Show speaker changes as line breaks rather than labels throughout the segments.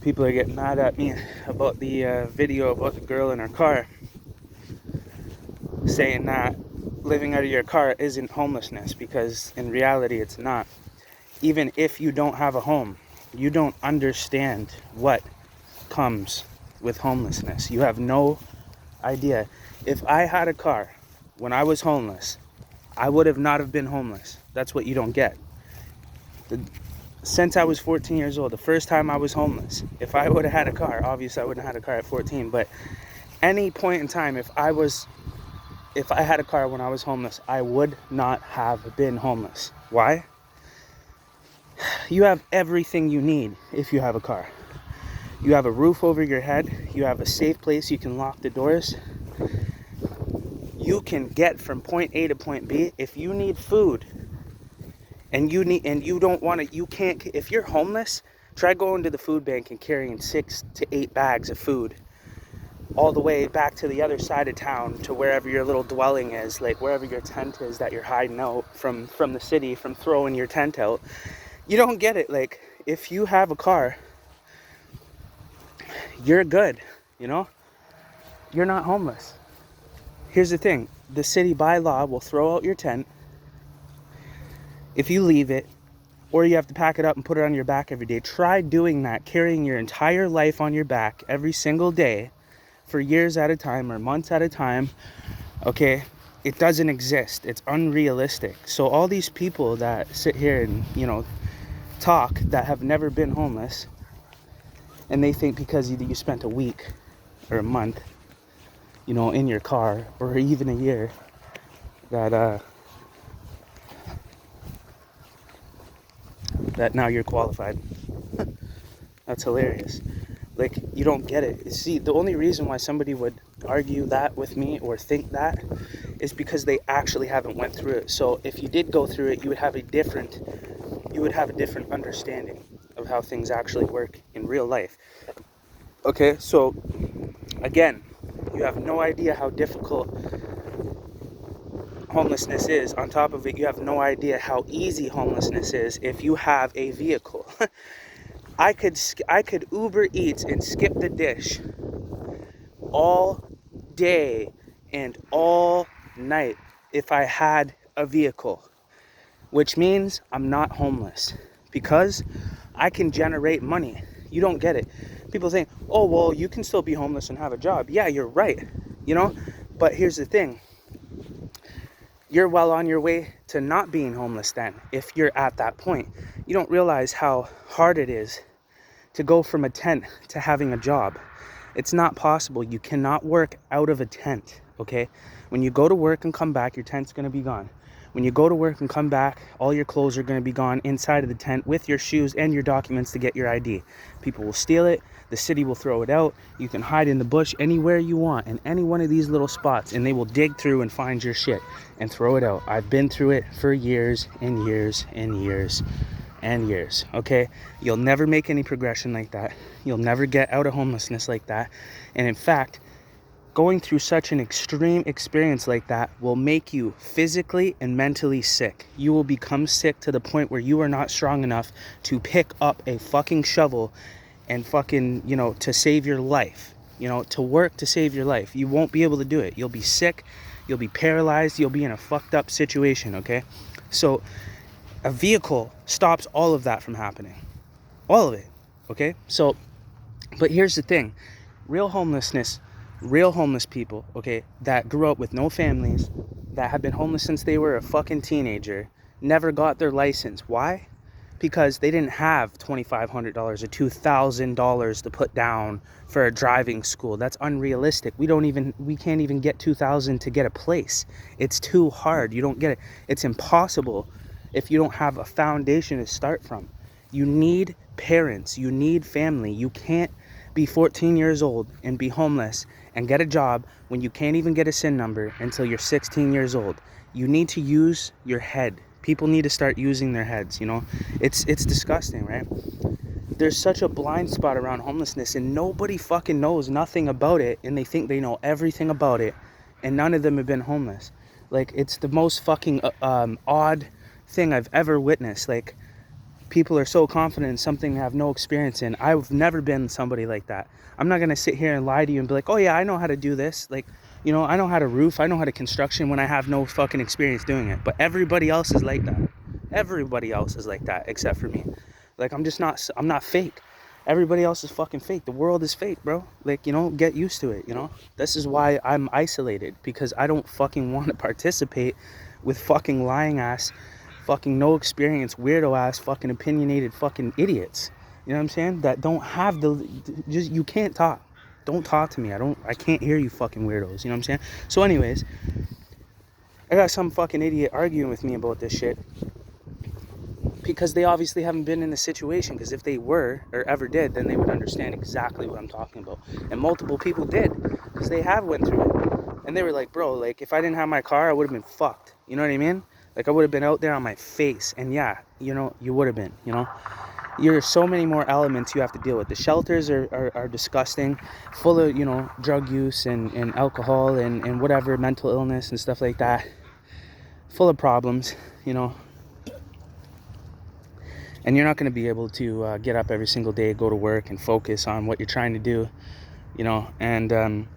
people are getting mad at me about the video about the girl in her car, saying that living out of your car isn't homelessness, because in reality it's not. Even if you don't have a home, you don't understand what comes with homelessness. You have no idea. If I had a car when I was homeless, I would have not have been homeless. That's what you don't get. Since I was 14 years old, the first time I was homeless, if I would have had a car, obviously I wouldn't have had a car at 14, but any point in time, if I had a car when I was homeless, I would not have been homeless. Why? You have everything you need if you have a car. You have a roof over your head. You have a safe place. You can lock the doors. You can get from point A to point B. If you need food and you don't want to, you can't, if you're homeless, try going to the food bank and carrying 6 to 8 bags of food all the way back to the other side of town to wherever your little dwelling is, like wherever your tent is that you're hiding out from the city, from throwing your tent out. You don't get it. Like, if you have a car, you're good, you know? You're not homeless. Here's the thing. The city by law will throw out your tent if you leave it, or you have to pack it up and put it on your back every day. Try doing that, carrying your entire life on your back every single day for years at a time or months at a time, okay? It doesn't exist. It's unrealistic. So all these people that sit here and, talk, that have never been homeless, and they think because either you spent a week or a month, in your car, or even a year, that now you're qualified. That's hilarious. Like, you don't get it. See, the only reason why somebody would argue that with me or think that is because they actually haven't went through it. So if you did go through it, you would have a different understanding of how things actually work in real life. Okay, so again, you have no idea how difficult homelessness is. On top of it, you have no idea how easy homelessness is if you have a vehicle. I could Uber Eats and skip the dish all day and all night if I had a vehicle, which means I'm not homeless because I can generate money. You don't get it. People think, oh, well, you can still be homeless and have a job. Yeah, you're right, but here's the thing. You're well on your way to not being homeless then, if you're at that point. You don't realize how hard it is to go from a tent to having a job. It's not possible. You cannot work out of a tent, okay? When you go to work and come back, your tent's gonna be gone. When you go to work and come back, all your clothes are gonna be gone inside of the tent with your shoes and your documents to get your ID. People will steal it. The city will throw it out. You can hide in the bush anywhere you want, in any one of these little spots, and they will dig through and find your shit and throw it out. I've been through it for years and years and years and years, okay? You'll never make any progression like that. You'll never get out of homelessness like that. And in fact, going through such an extreme experience like that will make you physically and mentally sick. You will become sick to the point where you are not strong enough to pick up a fucking shovel and fucking, to save your life, to work to save your life. You won't be able to do it. You'll be sick. You'll be paralyzed. You'll be in a fucked up situation, okay? So a vehicle stops all of that from happening. All of it, okay? So, but here's the thing. Real homeless people, okay, that grew up with no families, that have been homeless since they were a fucking teenager, never got their license. Why? Because they didn't have $2,500 or $2,000 to put down for a driving school. That's unrealistic. We can't even get $2,000 to get a place. It's too hard. You don't get it. It's impossible if you don't have a foundation to start from. You need parents. You need family. You can't be 14 years old and be homeless and get a job when you can't even get a SIN number until you're 16 years old. You need to use your head. People need to start using their heads, It's disgusting, right? There's such a blind spot around homelessness, and nobody fucking knows nothing about it, and they think they know everything about it, and none of them have been homeless. Like, it's the most fucking odd thing I've ever witnessed. Like, people are so confident in something they have no experience in. I've never been somebody like that. I'm not going to sit here and lie to you and be like, oh yeah, I know how to do this. Like, you know, I know how to roof, I know how to construction when I have no fucking experience doing it. But everybody else is like that. Everybody else is like that except for me. Like, I'm not fake. Everybody else is fucking fake. The world is fake, bro. Like, you know, get used to it, you know? This is why I'm isolated, because I don't fucking want to participate with fucking lying ass, fucking no experience, weirdo ass, fucking opinionated fucking idiots. You know what I'm saying? That don't have just, you can't talk. Don't talk to me. I can't hear you fucking weirdos. You know what I'm saying? So anyways, I got some fucking idiot arguing with me about this shit, because they obviously haven't been in the situation, because if they were or ever did, then they would understand exactly what I'm talking about. And multiple people did, because they have went through it. And they were like, bro, like, if I didn't have my car, I would have been fucked. You know what I mean? Like, I would have been out there on my face. And yeah, you know, you would have been, you know. There's so many more elements you have to deal with. The shelters are disgusting, full of, you know, drug use and alcohol and whatever, mental illness and stuff like that. Full of problems, you know. And you're not going to be able to get up every single day, go to work, and focus on what you're trying to do, you know. And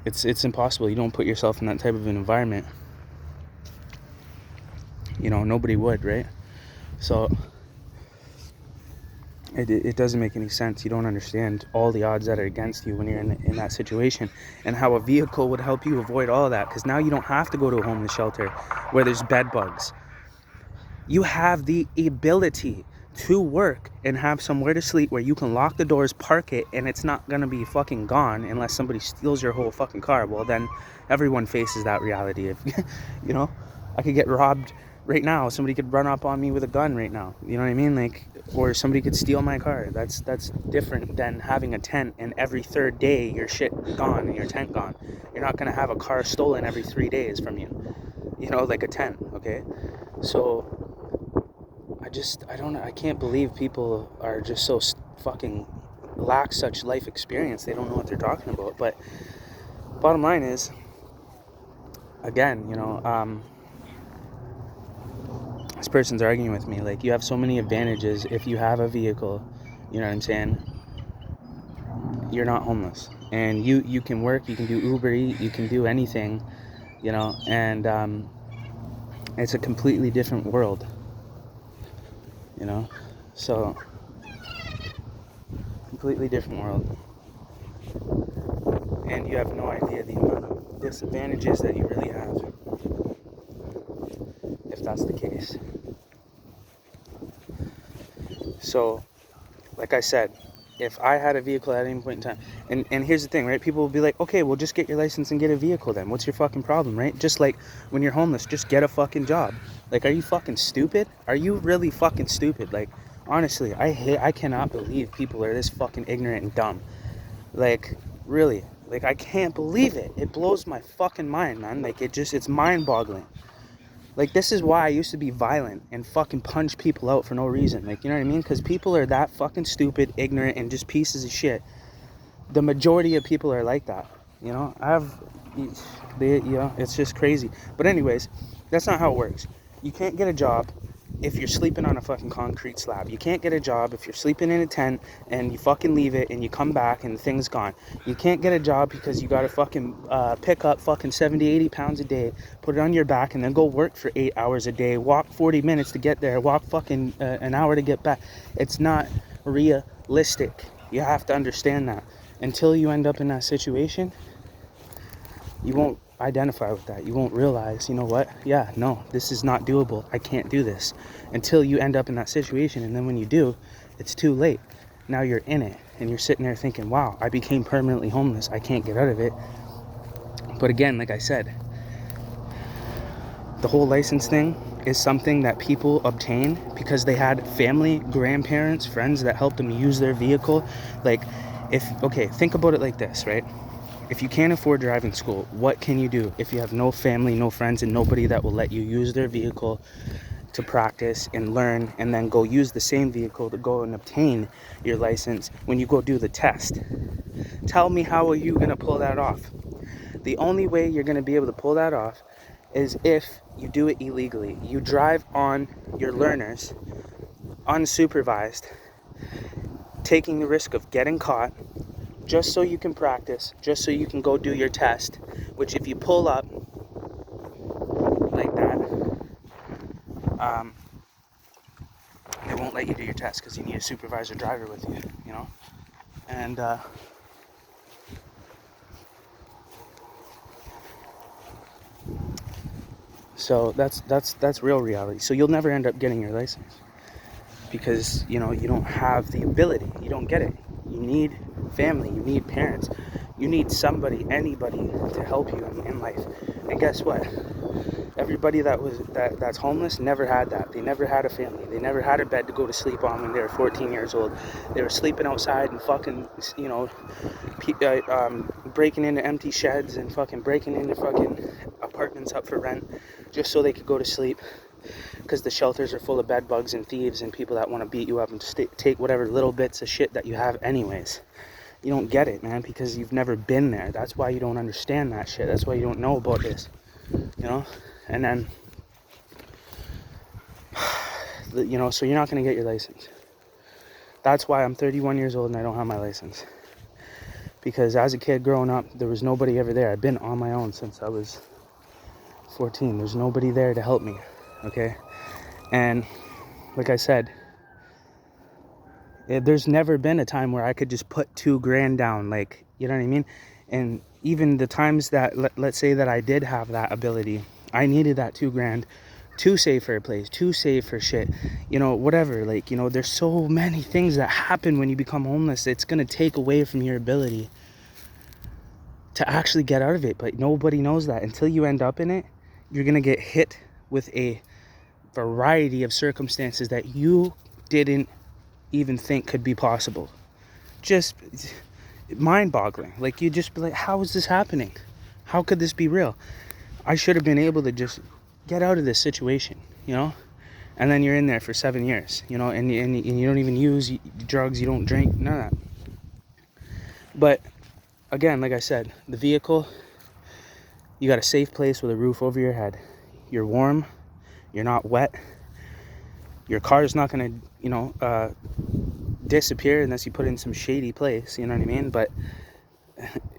it's impossible. You don't put yourself in that type of an environment. You know, nobody would, right? So it doesn't make any sense. You don't understand all the odds that are against you when you're in that situation, and how a vehicle would help you avoid all of that. Because now you don't have to go to a homeless shelter where there's bed bugs. You have the ability to work and have somewhere to sleep where you can lock the doors, park it, and it's not gonna be fucking gone unless somebody steals your whole fucking car. Well, then everyone faces that reality. If you know, I could get robbed right now. Somebody could run up on me with a gun right now. You know what I mean? Like, or somebody could steal my car. That's different than having a tent and every third day your shit gone and your tent gone. You're not gonna have a car stolen every 3 days from you. You know, like a tent. Okay, so. I can't believe people are just so fucking lack such life experience. They don't know what they're talking about. But bottom line is, again, you know, this person's arguing with me. Like, you have so many advantages if you have a vehicle. You know what I'm saying? You're not homeless. And you can work, you can do Uber Eats, you can do anything, you know, and it's a completely different world. You know, so completely different world, and you have no idea the amount of disadvantages that you really have, if that's the case. So, like I said, if I had a vehicle at any point in time, and here's the thing, right? People will be like, okay, well, just get your license and get a vehicle then. What's your fucking problem, right? Just like when you're homeless, just get a fucking job. Like, are you fucking stupid? Are you really fucking stupid? Like, honestly, I cannot believe people are this fucking ignorant and dumb. Like, really. Like, I can't believe it. It blows my fucking mind, man. Like, it's mind-boggling. Like, this is why I used to be violent and fucking punch people out for no reason. Like, you know what I mean? Because people are that fucking stupid, ignorant, and just pieces of shit. The majority of people are like that. You know? You know, it's just crazy. But anyways, that's not how it works. You can't get a job if you're sleeping on a fucking concrete slab. You can't get a job if you're sleeping in a tent and you fucking leave it and you come back and the thing's gone. You can't get a job because you gotta fucking pick up fucking 70, 80 pounds a day, put it on your back, and then go work for 8 hours a day, walk 40 minutes to get there, walk fucking an hour to get back. It's not realistic. You have to understand that. Until you end up in that situation, you won't identify with that. You won't realize, you know what? Yeah, no, this is not doable. I can't do this. Until you end up in that situation, and then when you do, it's too late. Now you're in it, and you're sitting there thinking, wow, I became permanently homeless. I can't get out of it. But again, like I said, the whole license thing is something that people obtain because they had family, grandparents, friends that helped them use their vehicle. Like, think about it like this, right? If you can't afford driving school, what can you do if you have no family, no friends, and nobody that will let you use their vehicle to practice and learn, and then go use the same vehicle to go and obtain your license when you go do the test? Tell me, how are you going to pull that off? The only way you're going to be able to pull that off is if you do it illegally. You drive on your learners unsupervised, taking the risk of getting caught just so you can practice, just so you can go do your test, which if you pull up like that, they won't let you do your test because you need a supervisor driver with you, you know? And so that's real reality. So you'll never end up getting your license because, you know, you don't have the ability. You don't get it. You need family. You need parents. You need somebody, anybody to help you in life. And guess what? Everybody that's homeless never had that. They never had a family. They never had a bed to go to sleep on when they were 14 years old. They were sleeping outside and fucking, you know, breaking into empty sheds and fucking breaking into fucking apartments up for rent just so they could go to sleep, because the shelters are full of bed bugs and thieves and people that want to beat you up and take whatever little bits of shit that you have anyways. You don't get it, man, because you've never been there. That's why you don't understand that shit. That's why you don't know about this, you know? And then, you know, so you're not going to get your license. That's why I'm 31 years old and I don't have my license. Because as a kid growing up, there was nobody ever there. I've been on my own since I was 14. There's nobody there to help me, okay? And like I said, there's never been a time where I could just put $2,000 down, like, you know what I mean? And even the times that, let's say that I did have that ability, I needed that $2,000 to save for a place, to save for shit, you know, whatever. Like, you know, there's so many things that happen when you become homeless. It's going to take away from your ability to actually get out of it. But nobody knows that. Until you end up in it, you're going to get hit with a variety of circumstances that you didn't even think could be possible. Just mind-boggling. Like, you just be like, how is this happening? How could this be real? I should have been able to just get out of this situation, you know? And then you're in there for 7 years, you know, and you don't even use drugs, you don't drink, none of that. But again, like I said, the vehicle, you got a safe place with a roof over your head. You're warm, you're not wet. Your car's not going to, you know, disappear unless you put it in some shady place, you know what I mean? But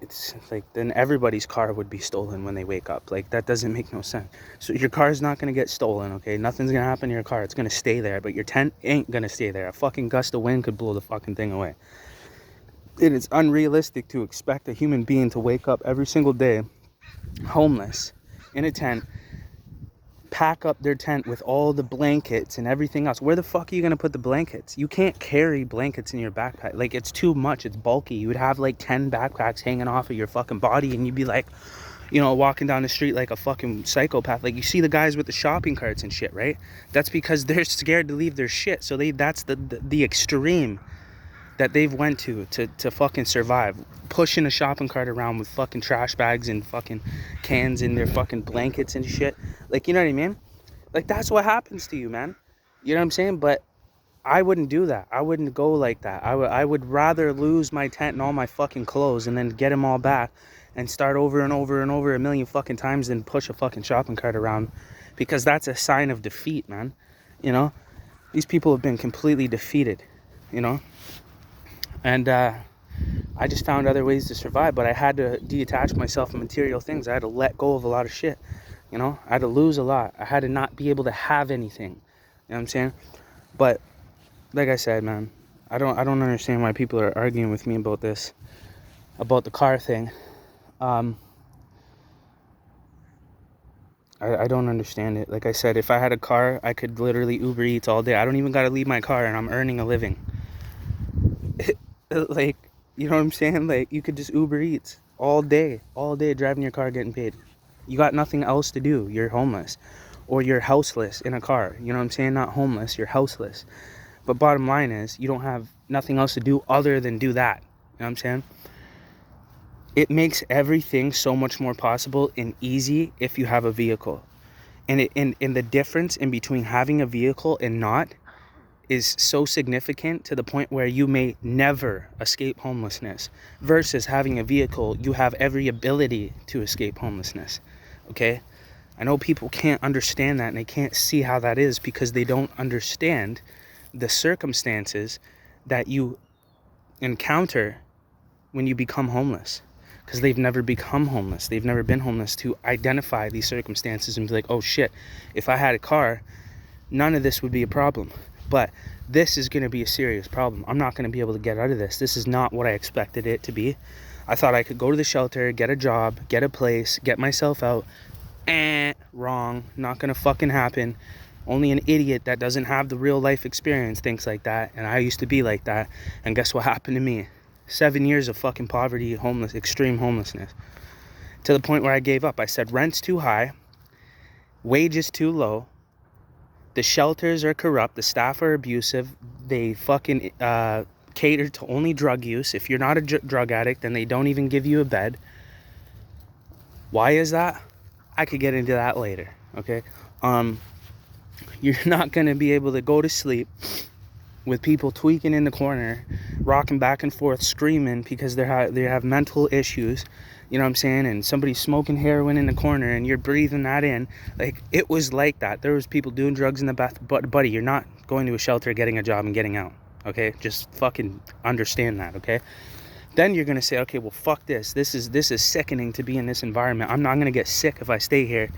it's like, then everybody's car would be stolen when they wake up. Like, that doesn't make no sense. So your car's not going to get stolen, okay? Nothing's going to happen to your car. It's going to stay there, but your tent ain't going to stay there. A fucking gust of wind could blow the fucking thing away. It is unrealistic to expect a human being to wake up every single day homeless in a tent, pack up their tent with all the blankets and everything else. Where the fuck are you gonna put the blankets? You can't carry blankets in your backpack. Like, it's too much. It's bulky. You would have like 10 backpacks hanging off of your fucking body, and you'd be like, you know, walking down the street like a fucking psychopath. Like, you see the guys with the shopping carts and shit, right? That's because they're scared to leave their shit. So that's the extreme that they've went to fucking survive, pushing a shopping cart around with fucking trash bags and fucking cans in their fucking blankets and shit. Like, you know what I mean? Like, that's what happens to you, man. You know what I'm saying? But I wouldn't do that. I wouldn't go like that. I would rather lose my tent and all my fucking clothes and then get them all back and start over and over and over a million fucking times than push a fucking shopping cart around, because that's a sign of defeat, man. You know? These people have been completely defeated, you know? And I just found other ways to survive, but I had to detach myself from material things. I had to let go of a lot of shit, you know? I had to lose a lot. I had to not be able to have anything, you know what I'm saying? But like I said, man, I don't understand why people are arguing with me about this, about the car thing. I don't understand it. Like I said, if I had a car, I could literally Uber Eats all day. I don't even got to leave my car, and I'm earning a living. Like, you know what I'm saying? Like, you could just Uber Eats all day driving your car, getting paid. You got nothing else to do. You're homeless, or you're houseless in a car. You know what I'm saying? Not homeless, you're houseless. But bottom line is, you don't have nothing else to do other than do that. You know what I'm saying? It makes everything so much more possible and easy if you have a vehicle. And the difference in between having a vehicle and not is so significant, to the point where you may never escape homelessness, versus having a vehicle, you have every ability to escape homelessness. Okay? I know people can't understand that, and they can't see how that is, because they don't understand the circumstances that you encounter when you become homeless, because they've never become homeless. They've never been homeless to identify these circumstances and be like, oh shit, if I had a car, none of this would be a problem. But this is going to be a serious problem. I'm not going to be able to get out of this. This is not what I expected it to be. I thought I could go to the shelter, get a job, get a place, get myself out. Wrong. Not going to fucking happen. Only an idiot that doesn't have the real life experience thinks like that. And I used to be like that. And guess what happened to me? 7 years of fucking poverty, extreme homelessness. To the point where I gave up. I said, rent's too high. Wages too low. The shelters are corrupt. The staff are abusive. They fucking cater to only drug use. If you're not a drug addict, then they don't even give you a bed. Why is that? I could get into that later, okay? You're not going to be able to go to sleep with people tweaking in the corner, rocking back and forth, screaming because they have mental issues. You know what I'm saying? And somebody's smoking heroin in the corner and you're breathing that in. Like, it was like that. There was people doing drugs in the bath. But, buddy, you're not going to a shelter, getting a job, and getting out. Okay? Just fucking understand that, okay? Then you're going to say, okay, well, fuck this. This is sickening to be in this environment. I'm not going to get sick if I stay here,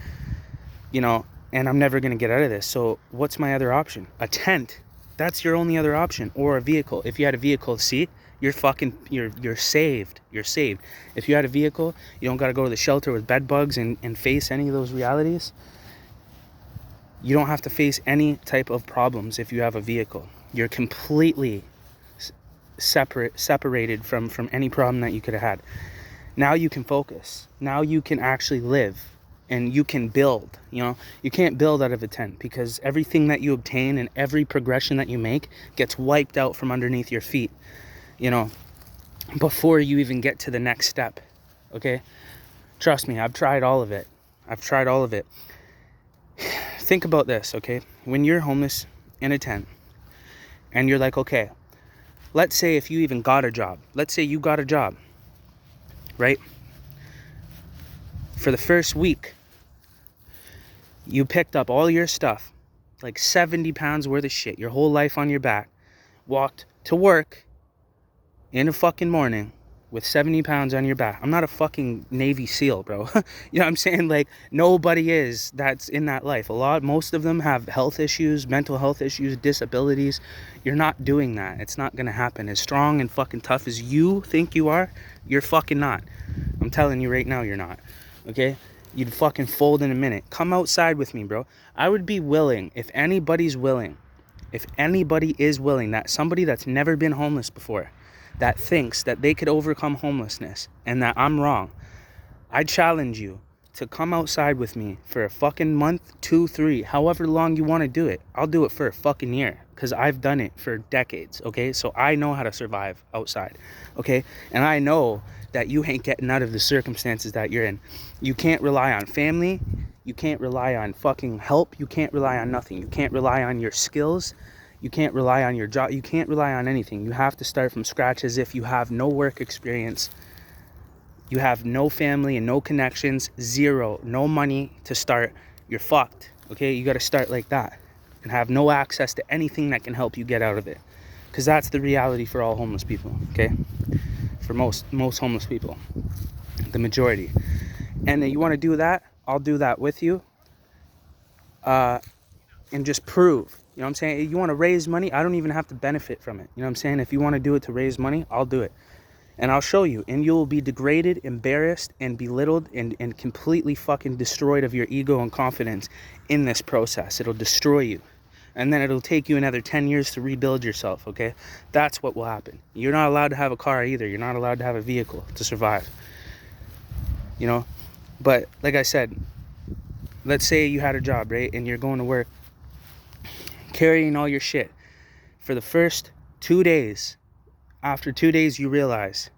you know, and I'm never going to get out of this. So what's my other option? A tent. That's your only other option. Or a vehicle. If you had a vehicle, see? You're saved. You're saved. If you had a vehicle, you don't got to go to the shelter with bed bugs and face any of those realities. You don't have to face any type of problems if you have a vehicle. You're completely separated from any problem that you could have had. Now you can focus. Now you can actually live and you can build. You know, you can't build out of a tent because everything that you obtain and every progression that you make gets wiped out from underneath your feet. You know, before you even get to the next step, okay? Trust me, I've tried all of it. Think about this, okay? When you're homeless in a tent and you're like, okay, let's say if you even got a job. Let's say you got a job, right? For the first week, you picked up all your stuff, like 70 pounds worth of shit, your whole life on your back, walked to work in the fucking morning with 70 pounds on your back. I'm not a fucking Navy SEAL, bro. You know what I'm saying? Like, nobody is that's in that life. Most of them have health issues, mental health issues, disabilities. You're not doing that. It's not gonna happen. As strong and fucking tough as you think you are, you're fucking not. I'm telling you right now, you're not. Okay? You'd fucking fold in a minute. Come outside with me, bro. I would be willing, if anybody is willing, that somebody that's never been homeless before, that thinks that they could overcome homelessness and that I'm wrong, I challenge you to come outside with me for a fucking month, 2, 3, however long you want to do it. I'll do it for a fucking year because I've done it for decades, okay? So I know how to survive outside, okay? And I know that you ain't getting out of the circumstances that you're in. You can't rely on family. You can't rely on fucking help. You can't rely on nothing. You can't rely on your skills. You can't rely on your job. You can't rely on anything. You have to start from scratch as if you have no work experience. You have no family and no connections, zero, no money to start. You're fucked, okay? You got to start like that and have no access to anything that can help you get out of it. Because that's the reality for all homeless people, okay? For most homeless people, the majority. And you want to do that, I'll do that with you. And just prove, you know what I'm saying? You want to raise money, I don't even have to benefit from it. You know what I'm saying? If you want to do it to raise money, I'll do it. And I'll show you. And you'll be degraded, embarrassed, and belittled, and completely fucking destroyed of your ego and confidence in this process. It'll destroy you. And then it'll take you another 10 years to rebuild yourself, okay? That's what will happen. You're not allowed to have a car either. You're not allowed to have a vehicle to survive. You know? But, like I said, let's say you had a job, right? And you're going to work carrying all your shit. For the first 2 days, after 2 days, you realize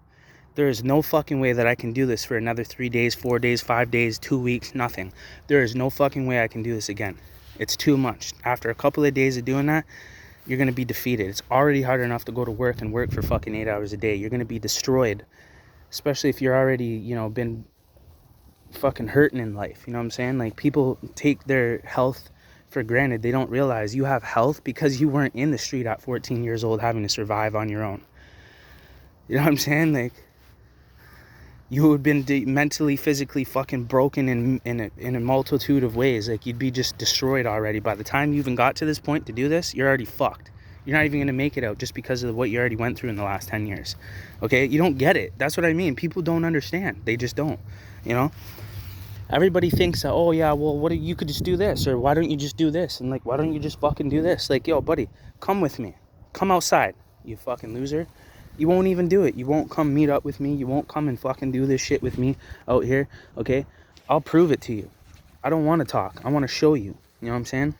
there is no fucking way that I can do this for another 3 days, 4 days, 5 days, 2 weeks, nothing. There is no fucking way I can do this again. It's too much. After a couple of days of doing that, you're going to be defeated. It's already hard enough to go to work and work for fucking 8 hours a day. You're going to be destroyed. Especially if you're already, you know, been fucking hurting in life. You know what I'm saying? Like, people take their health for granted. They don't realize you have health because you weren't in the street at 14 years old having to survive on your own. You know what I'm saying? Like, you would have been mentally, physically fucking broken in a multitude of ways. Like, you'd be just destroyed already. By the time you even got to this point to do this, you're already fucked. You're not even going to make it out just because of what you already went through in the last 10 years. Okay? You don't get it. That's what I mean. People don't understand. They just don't. You know? Everybody thinks that, oh yeah, well, you could just do this, or why don't you just do this? And like, why don't you just fucking do this? Like, yo, buddy, come with me. Come outside, you fucking loser. You won't even do it. You won't come meet up with me. You won't come and fucking do this shit with me out here, okay? I'll prove it to you. I don't want to talk. I want to show you. You know what I'm saying?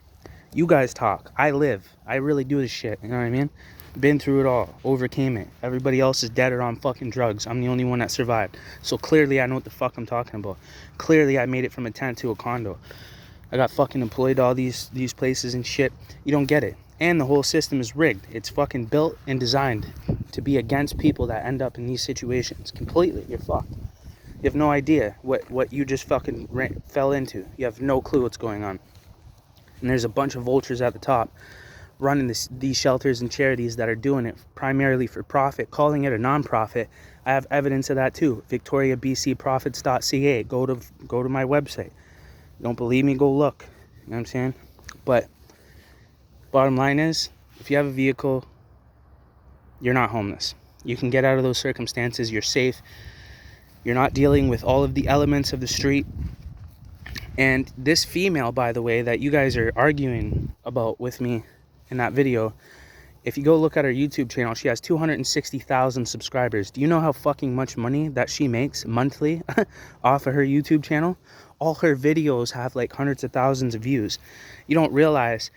You guys talk. I live. I really do this shit. You know what I mean? Been through it all. Overcame it. Everybody else is dead or on fucking drugs. I'm the only one that survived. So clearly I know what the fuck I'm talking about. Clearly I made it from a tent to a condo. I got fucking employed to all these places and shit. You don't get it. And the whole system is rigged. It's fucking built and designed to be against people that end up in these situations. Completely. You're fucked. You have no idea what you just fucking fell into. You have no clue what's going on. And there's a bunch of vultures at the top running these shelters and charities that are doing it primarily for profit, calling it a non-profit. I have evidence of that too. VictoriaBCProfits.ca. Go to my website. Don't believe me? Go look. You know what I'm saying? But bottom line is, if you have a vehicle, you're not homeless. You can get out of those circumstances. You're safe. You're not dealing with all of the elements of the street. And this female, by the way, that you guys are arguing about with me in that video, if you go look at her YouTube channel, she has 260,000 subscribers. Do you know how fucking much money that she makes monthly off of her YouTube channel? All her videos have like hundreds of thousands of views. You don't realize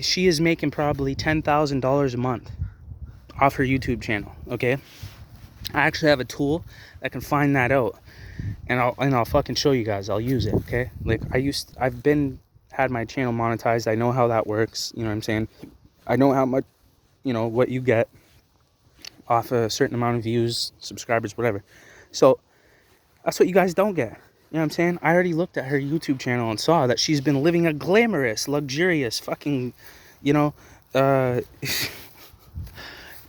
she is making probably $10,000 a month off her YouTube channel, okay? I actually have a tool that can find that out, and I'll fucking show you guys. I'll use it, okay? Like, I've had my channel monetized. I know how that works. You know what I'm saying? I know how much, what you get off a certain amount of views, subscribers, whatever. So that's what you guys don't get. You know what I'm saying? I already looked at her YouTube channel and saw that she's been living a glamorous, luxurious fucking, the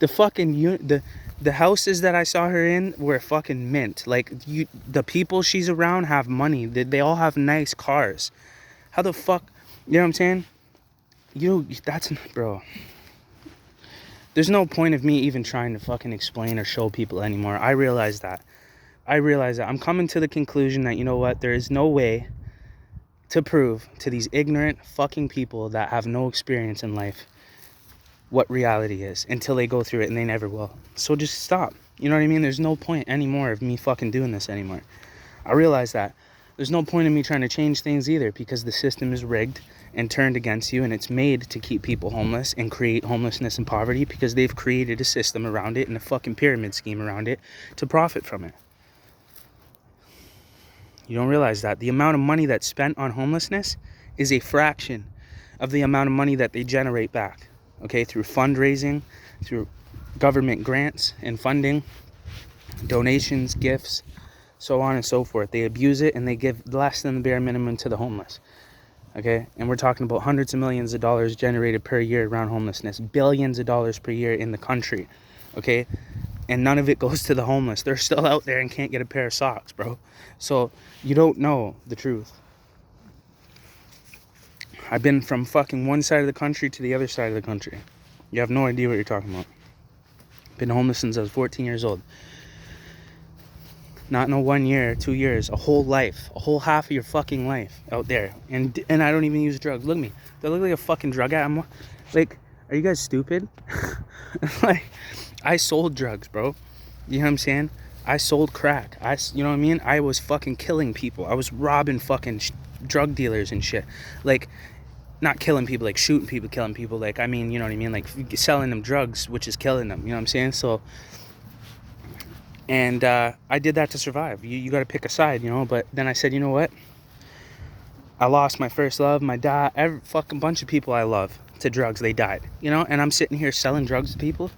fucking the houses that I saw her in were fucking mint. Like, the people she's around have money. They all have nice cars. How the fuck, you know what I'm saying? Bro. There's no point of me even trying to fucking explain or show people anymore. I realize that. I'm coming to the conclusion that, you know what, there is no way to prove to these ignorant fucking people that have no experience in life what reality is until they go through it, and they never will. So just stop. You know what I mean? There's no point anymore of me fucking doing this anymore. I realize that. There's no point in me trying to change things either, because the system is rigged and turned against you, and it's made to keep people homeless and create homelessness and poverty, because they've created a system around it and a fucking pyramid scheme around it to profit from it. You don't realize that. The amount of money that's spent on homelessness is a fraction of the amount of money that they generate back, okay, through fundraising, through government grants and funding, donations, gifts, so on and so forth. They abuse it, and they give less than the bare minimum to the homeless, okay? And we're talking about hundreds of millions of dollars generated per year around homelessness, billions of dollars per year in the country, okay? And none of it goes to the homeless. They're still out there and can't get a pair of socks, bro. So you don't know the truth. I've been from fucking one side of the country to the other side of the country. You have no idea what you're talking about. Been homeless since I was 14 years old. Not no 1 year, 2 years, a whole life, a whole half of your fucking life out there. And I don't even use drugs. Look at me. Do I look like a fucking drug addict? Like, are you guys stupid? Like, I sold drugs, bro. You know what I'm saying? I sold crack. You know what I mean? I was fucking killing people. I was robbing fucking drug dealers and shit. Like, not killing people, like shooting people, killing people. Like, I mean, you know what I mean? Like, selling them drugs, which is killing them. You know what I'm saying? So, and I did that to survive. You got to pick a side, But then I said, you know what? I lost my first love, my dad, every fucking bunch of people I love to drugs. They died, And I'm sitting here selling drugs to people,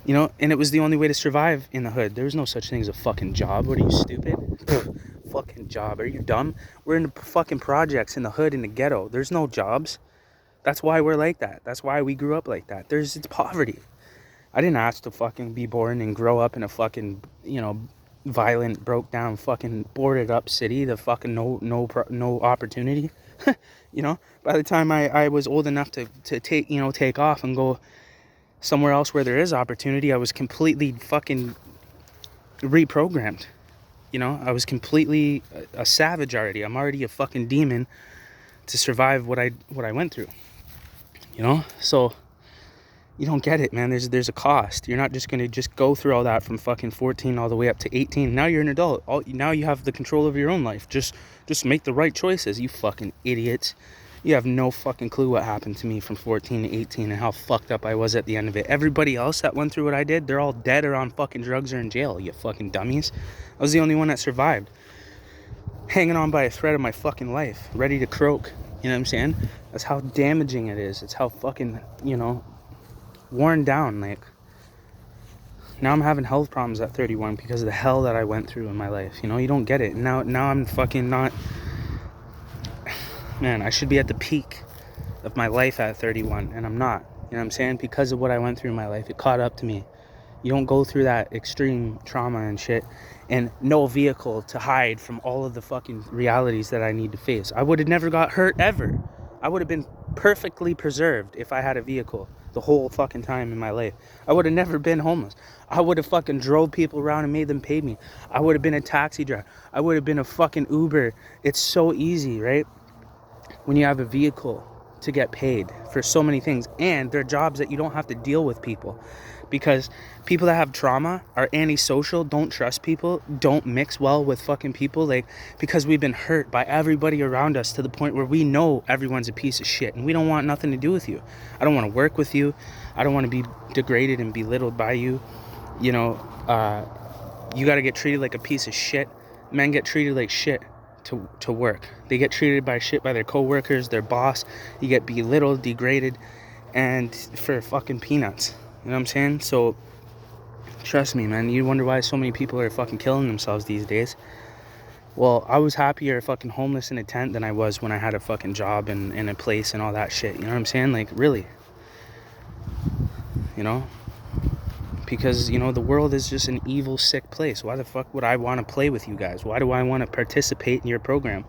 and it was the only way to survive in the hood. There was no such thing as a fucking job. What are you, stupid? fucking job. Are you dumb? We're in the fucking projects in the hood, in the ghetto. There's no jobs. That's why we're like that. That's why we grew up like that. It's poverty. I didn't ask to fucking be born and grow up in a fucking, violent, broke down, fucking boarded up city. The fucking no opportunity. By the time I was old enough to take off and go somewhere else where there is opportunity, I was completely fucking reprogrammed. I was completely a savage already. I'm already a fucking demon to survive what I went through. So you don't get it, man. There's a cost. You're not just gonna just go through all that from fucking 14 all the way up to 18. Now you're an adult. Now you have the control of your own life. Just make the right choices, you fucking idiots. You have no fucking clue what happened to me from 14 to 18 and how fucked up I was at the end of it. Everybody else that went through what I did, they're all dead or on fucking drugs or in jail, you fucking dummies. I was the only one that survived. Hanging on by a thread of my fucking life, ready to croak. You know what I'm saying? That's how damaging it is. It's how fucking, worn down. Like, now I'm having health problems at 31 because of the hell that I went through in my life. You don't get it. Now I'm fucking not. Man, I should be at the peak of my life at 31, and I'm not. You know what I'm saying? Because of what I went through in my life, it caught up to me. You don't go through that extreme trauma and shit and no vehicle to hide from all of the fucking realities that I need to face. I would have never got hurt ever. I would have been perfectly preserved if I had a vehicle the whole fucking time in my life. I would have never been homeless. I would have fucking drove people around and made them pay me. I would have been a taxi driver. I would have been a fucking Uber. It's so easy, right? When you have a vehicle to get paid for so many things, and they're jobs that you don't have to deal with people, because people that have trauma are antisocial, don't trust people, don't mix well with fucking people, like, because we've been hurt by everybody around us to the point where we know everyone's a piece of shit and we don't want nothing to do with you. I don't want to work with you. I don't want to be degraded and belittled by you. You got to get treated like a piece of shit. Men get treated like shit to work. They get treated by shit by their coworkers, their boss. You get belittled, degraded, and for fucking peanuts. You know what I'm saying? So trust me, man. You wonder why so many people are fucking killing themselves these days. Well, I was happier fucking homeless in a tent than I was when I had a fucking job and in a place and all that shit. You know what I'm saying? Like, really. Because, the world is just an evil, sick place. Why the fuck would I want to play with you guys? Why do I want to participate in your program?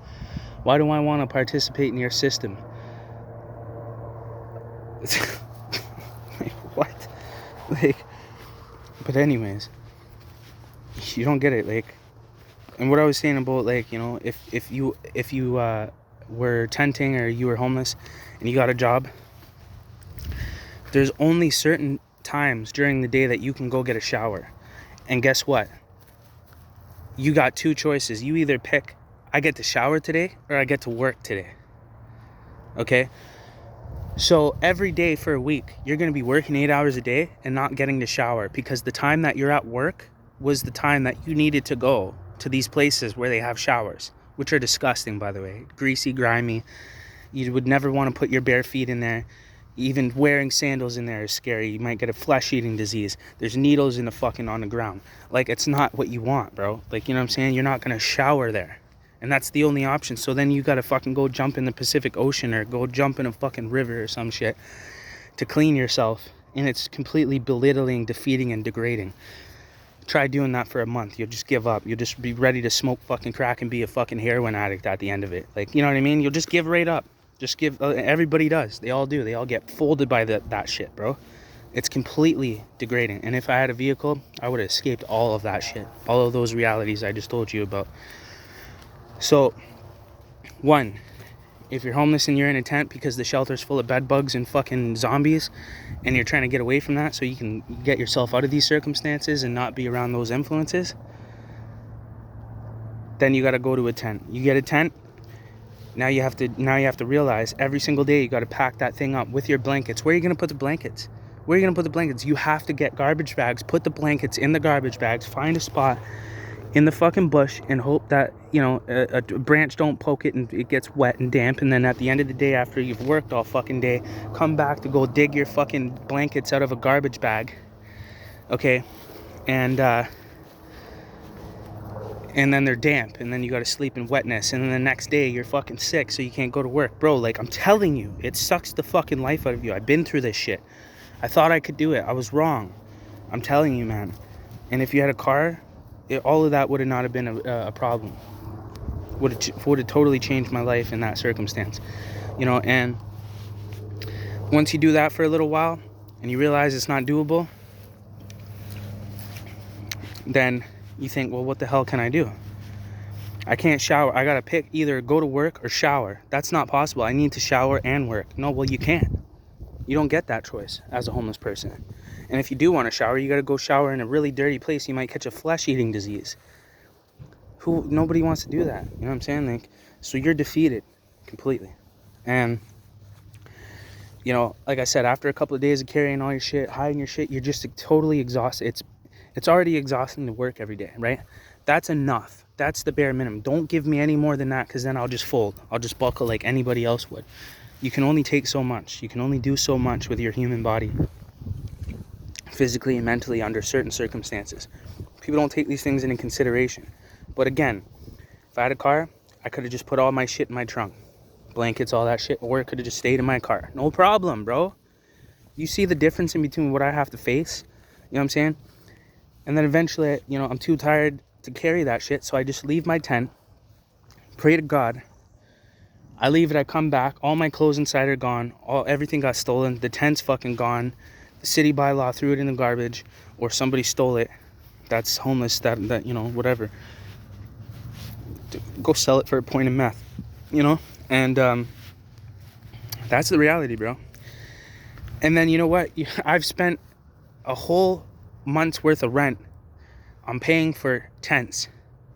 Why do I want to participate in your system? Like, what? But anyways, you don't get it. And what I was saying about, if you were tenting or you were homeless and you got a job, there's only certain times during the day that you can go get a shower. And guess what? You got two choices. You either pick, I get to shower today or I get to work today. Okay? So every day for a week, you're going to be working 8 hours a day and not getting to shower, because the time that you're at work was the time that you needed to go to these places where they have showers, which are disgusting, by the way. Greasy, grimy. You would never want to put your bare feet in there. Even wearing sandals in there is scary. You might get a flesh-eating disease. There's needles on the ground. It's not what you want, bro. You know what I'm saying? You're not going to shower there. And that's the only option. So then you got to fucking go jump in the Pacific Ocean or go jump in a fucking river or some shit to clean yourself. And it's completely belittling, defeating, and degrading. Try doing that for a month. You'll just give up. You'll just be ready to smoke fucking crack and be a fucking heroin addict at the end of it. You know what I mean? You'll just give right up. Just give. Everybody does. They all do. They all get folded by that shit, bro. It's completely degrading. And if I had a vehicle, I would have escaped all of that shit. All of those realities I just told you about. So, one, if you're homeless and you're in a tent because the shelter's full of bed bugs and fucking zombies, and you're trying to get away from that so you can get yourself out of these circumstances and not be around those influences, then you got to go to a tent. You get a tent. Now you have to realize every single day you got to pack that thing up with your blankets. Where are you going to put the blankets? Where are you going to put the blankets? You have to get garbage bags, put the blankets in the garbage bags, find a spot in the fucking bush and hope that, a branch don't poke it and it gets wet and damp. And then at the end of the day, after you've worked all fucking day, come back to go dig your fucking blankets out of a garbage bag. Okay? And and then they're damp, and then you gotta sleep in wetness, and then the next day you're fucking sick, so you can't go to work. Bro, like, I'm telling you, it sucks the fucking life out of you. I've been through this shit. I thought I could do it. I was wrong. I'm telling you, man. And if you had a car, all of that would have not have been a problem. Would have totally changed my life in that circumstance. You know, and once you do that for a little while, and you realize it's not doable, then you think, well, what the hell can I do? I can't shower. I gotta pick either go to work or shower. That's not possible. I need to shower and work. No, well, you can't. You don't get that choice as a homeless person. And if you do want to shower, you gotta go shower in a really dirty place. You might catch a flesh-eating disease. Nobody wants to do that. You know what I'm saying? Like, so you're defeated completely. And you know, like I said, after a couple of days of carrying all your shit, hiding your shit, you're just totally exhausted. It's already exhausting to work every day, right? That's enough. That's the bare minimum. Don't give me any more than that, because then I'll just fold. I'll just buckle like anybody else would. You can only take so much. You can only do so much with your human body, physically and mentally, under certain circumstances. People don't take these things into consideration. But again, if I had a car, I could have just put all my shit in my trunk. Blankets, all that shit, or it could have just stayed in my car. No problem, bro. You see the difference in between what I have to face? You know what I'm saying? And then eventually, you know, I'm too tired to carry that shit, so I just leave my tent, pray to God. I leave it, I come back, all my clothes inside are gone, everything got stolen, the tent's fucking gone, the city bylaw threw it in the garbage, or somebody stole it. That's homeless, that you know, whatever. Go sell it for a point of meth, you know? And that's the reality, bro. And then, you know what? I've spent a whole month's worth of rent on paying for tents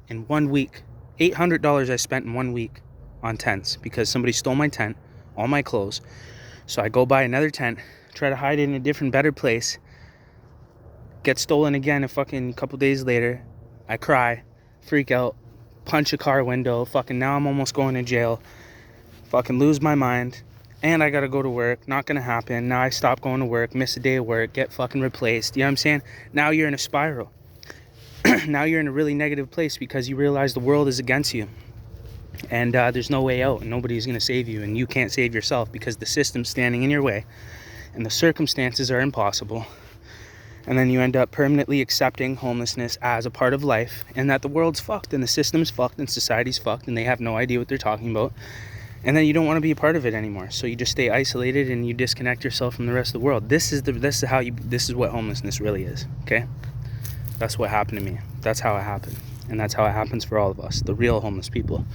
in 1 week. $800 I spent in 1 week on tents because somebody stole my tent, all my clothes. So I go buy another tent, try to hide it in a different, better place. Get stolen again a fucking couple days later. I cry, freak out, punch a car window. Fucking now I'm almost going to jail. Fucking lose my mind. And I gotta go to work. Not gonna happen. Now I stop going to work, miss a day of work, get fucking replaced. You know what I'm saying? Now you're in a spiral. Now you're in a really negative place because you realize the world is against you. And there's no way out, and nobody's gonna save you, and you can't save yourself because the system's standing in your way and the circumstances are impossible. And then you end up permanently accepting homelessness as a part of life, and that the world's fucked and the system's fucked and society's fucked and they have no idea what they're talking about. And then you don't want to be a part of it anymore, so you just stay isolated and you disconnect yourself from the rest of the world. This is what homelessness really is. Okay, that's what happened to me. That's how it happened, and that's how it happens for all of us, the real homeless people,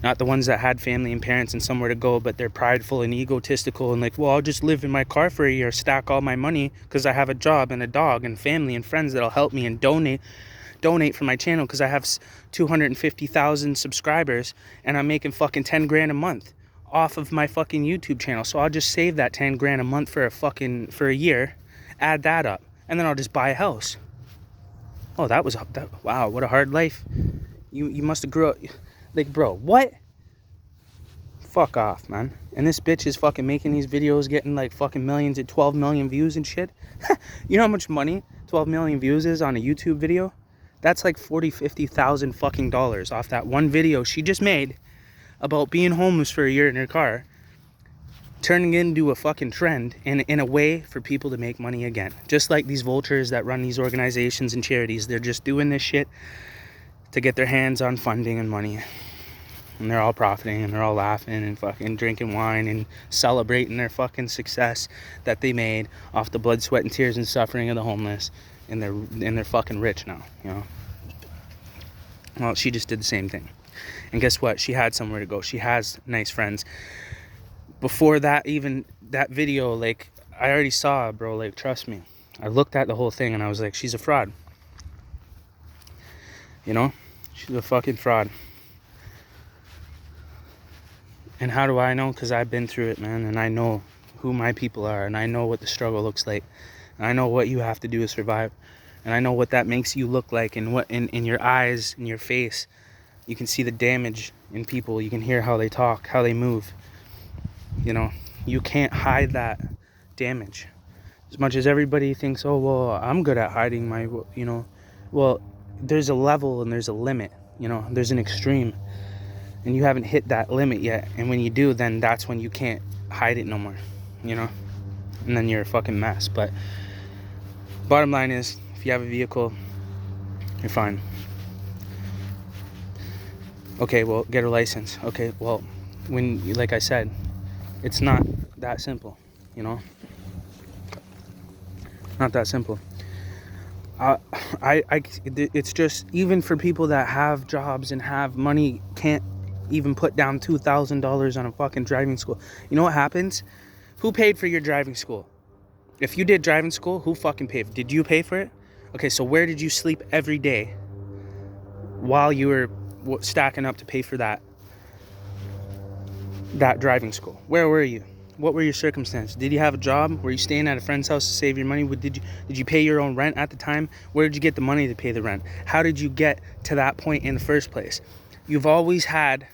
not the ones that had family and parents and somewhere to go, but they're prideful and egotistical and like, well, I'll just live in my car for a year, stack all my money because I have a job and a dog and family and friends that'll help me and donate for my channel because I have 250,000 subscribers and I'm making fucking 10 grand a month off of my fucking YouTube channel. So I'll just save that 10 grand a month for a year, add that up, and then I'll just buy a house. Oh, wow, what a hard life. You must have grew up like, bro, what? Fuck off, man. And this bitch is fucking making these videos, getting like fucking millions and 12 million views and shit. You know how much money 12 million views is on a YouTube video? That's like 50,000 fucking dollars off that one video she just made about being homeless for a year in her car, turning it into a fucking trend in a way for people to make money again. Just like these vultures that run these organizations and charities, they're just doing this shit to get their hands on funding and money. And they're all profiting and they're all laughing and fucking drinking wine and celebrating their fucking success that they made off the blood, sweat, and tears and suffering of the homeless. And they're fucking rich now, you know. Well, she just did the same thing. And guess what? She had somewhere to go. She has nice friends. Before that, even that video, like, I already saw, bro, like, trust me. I looked at the whole thing and I was like, she's a fraud. You know? She's a fucking fraud. And how do I know? Because I've been through it, man. And I know who my people are. And I know what the struggle looks like. And I know what you have to do to survive. And I know what that makes you look like. And what in your eyes, in your face. You can see the damage in people. You can hear how they talk, how they move. You know, you can't hide that damage. As much as everybody thinks, oh, well, I'm good at hiding my, you know. Well, there's a level and there's a limit. You know, there's an extreme, and you haven't hit that limit yet. And when you do, then that's when you can't hide it no more, you know? And then you're a fucking mess. But bottom line is, if you have a vehicle, you're fine. Okay, well, get a license. Okay, well, when, like I said, it's not that simple, you know? Not that simple. It's just, even for people that have jobs and have money, can't even put down $2,000 on a fucking driving school. You know what happens? Who paid for your driving school? If you did driving school, who fucking paid? Did you pay for it? Okay, so where did you sleep every day while you were stacking up to pay for that driving school? Where were you? What were your circumstances? Did you have a job? Were you staying at a friend's house to save your money? Did you pay your own rent at the time? Where did you get the money to pay the rent? How did you get to that point in the first place? You've always had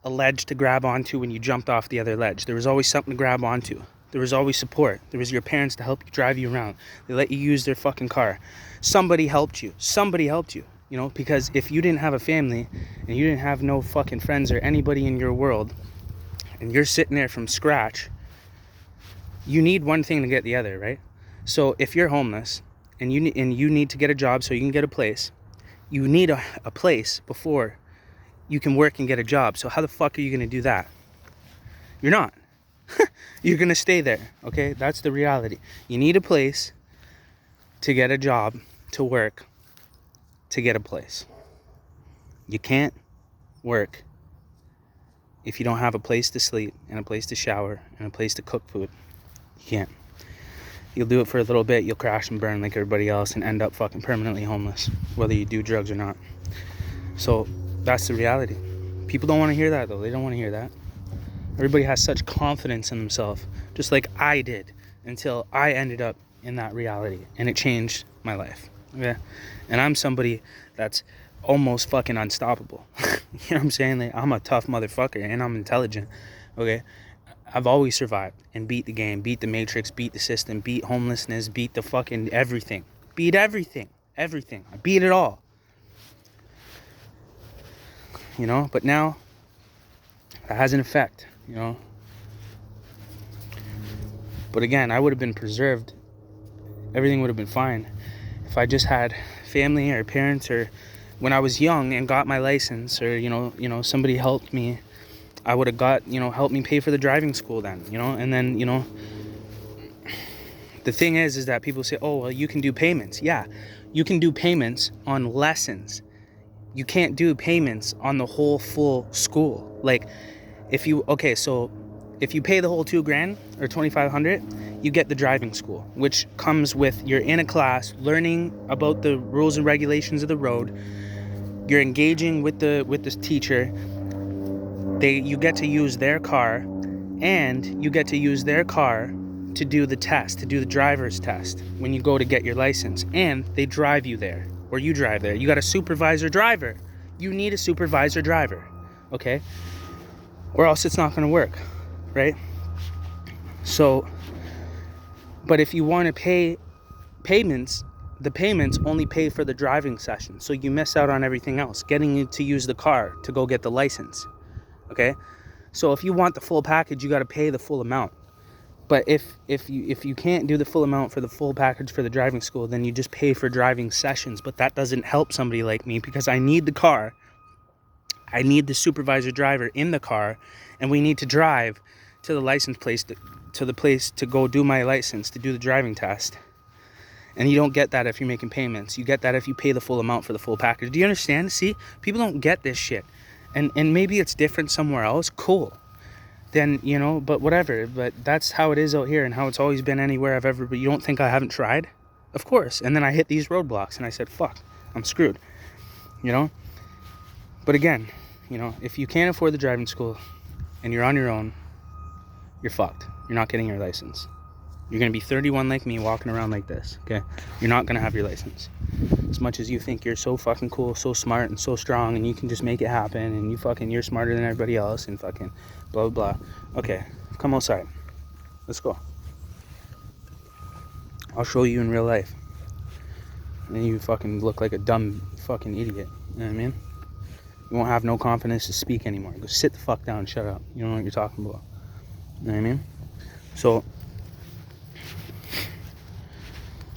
a ledge to grab onto when you jumped off the other ledge. There was always something to grab onto. There was always support. There was your parents to help you, drive you around. They let you use their fucking car. Somebody helped you. Somebody helped you, you know, because if you didn't have a family and you didn't have no fucking friends or anybody in your world, and you're sitting there from scratch, you need one thing to get the other, right? So if you're homeless and you need to get a job so you can get a place, you need a place before you can work and get a job. So how the fuck are you going to do that? You're not. You're going to stay there, okay? That's the reality. You need a place to get a job, to work, to get a place. You can't work if you don't have a place to sleep and a place to shower and a place to cook food. You can't. You'll do it for a little bit, you'll crash and burn like everybody else and end up fucking permanently homeless, whether you do drugs or not. So that's the reality. People don't want to hear that, though. They don't want to hear that. Everybody has such confidence in themselves, just like I did, until I ended up in that reality, and it changed my life. Okay? And I'm somebody that's almost fucking unstoppable. You know what I'm saying? Like, I'm a tough motherfucker, and I'm intelligent. Okay? I've always survived and beat the game, beat the matrix, beat the system, beat homelessness, beat the fucking everything. Beat everything. Everything. I beat it all. You know? But now, that has an effect, you know? But again, I would have been preserved. Everything would have been fine if I just had family or parents, or when I was young and got my license, or, you know, somebody helped me. I would have got, helped me pay for the driving school then, and then, the thing is that people say, oh, well, you can do payments. Yeah, you can do payments on lessons. You can't do payments on the whole full school. Like, if you pay the whole $2,000 or $2,500, you get the driving school, which comes with, you're in a class learning about the rules and regulations of the road. You're engaging with the teacher. You get to use their car, and you get to use their car to do the test, to do the driver's test when you go to get your license. And they drive you there, or you drive there. You got a supervisor driver. You need a supervisor driver, okay? Or else it's not going to work, right? So, but if you want to pay payments, the payments only pay for the driving session. So you miss out on everything else, getting you to use the car to go get the license. Okay, so if you want the full package, you got to pay the full amount. But if you can't do the full amount for the full package for the driving school, then you just pay for driving sessions. But that doesn't help somebody like me, because I need the car. I need the supervisor driver in the car, and we need to drive to the license place, to the place to go do my license, to do the driving test. And you don't get that if you're making payments. You get that if you pay the full amount for the full package. Do you understand? See, people don't get this shit. And maybe it's different somewhere else. Cool. Then, but whatever. But that's how it is out here, and how it's always been anywhere I've ever been. You don't think I haven't tried? Of course. And then I hit these roadblocks, and I said, fuck, I'm screwed. But again, if you can't afford the driving school and you're on your own, you're fucked. You're not getting your license. You're going to be 31 like me, walking around like this, okay? You're not going to have your license. As much as you think you're so fucking cool, so smart, and so strong, and you can just make it happen, and you're smarter than everybody else, and fucking blah, blah, blah. Okay, come outside. Let's go. I'll show you in real life. And you fucking look like a dumb fucking idiot. You know what I mean? You won't have no confidence to speak anymore. Go sit the fuck down and shut up. You don't know what you're talking about. You know what I mean? So,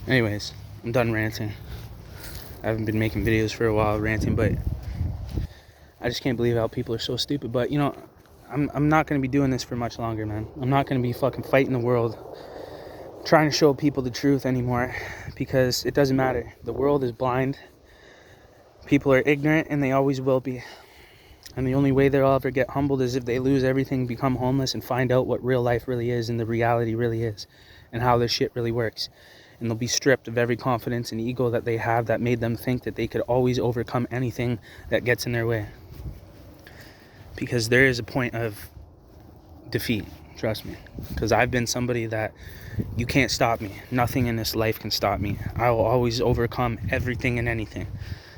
anyways, I'm done ranting. I haven't been making videos for a while ranting, but I just can't believe how people are so stupid. But, you know, I'm not going to be doing this for much longer, man. I'm not going to be fucking fighting the world, trying to show people the truth anymore, because it doesn't matter. The world is blind. People are ignorant, and they always will be. And the only way they'll ever get humbled is if they lose everything, become homeless, and find out what real life really is and the reality really is and how this shit really works. And they'll be stripped of every confidence and ego that they have that made them think that they could always overcome anything that gets in their way. Because there is a point of defeat, trust me. Because I've been somebody that you can't stop me. Nothing in this life can stop me. I will always overcome everything and anything.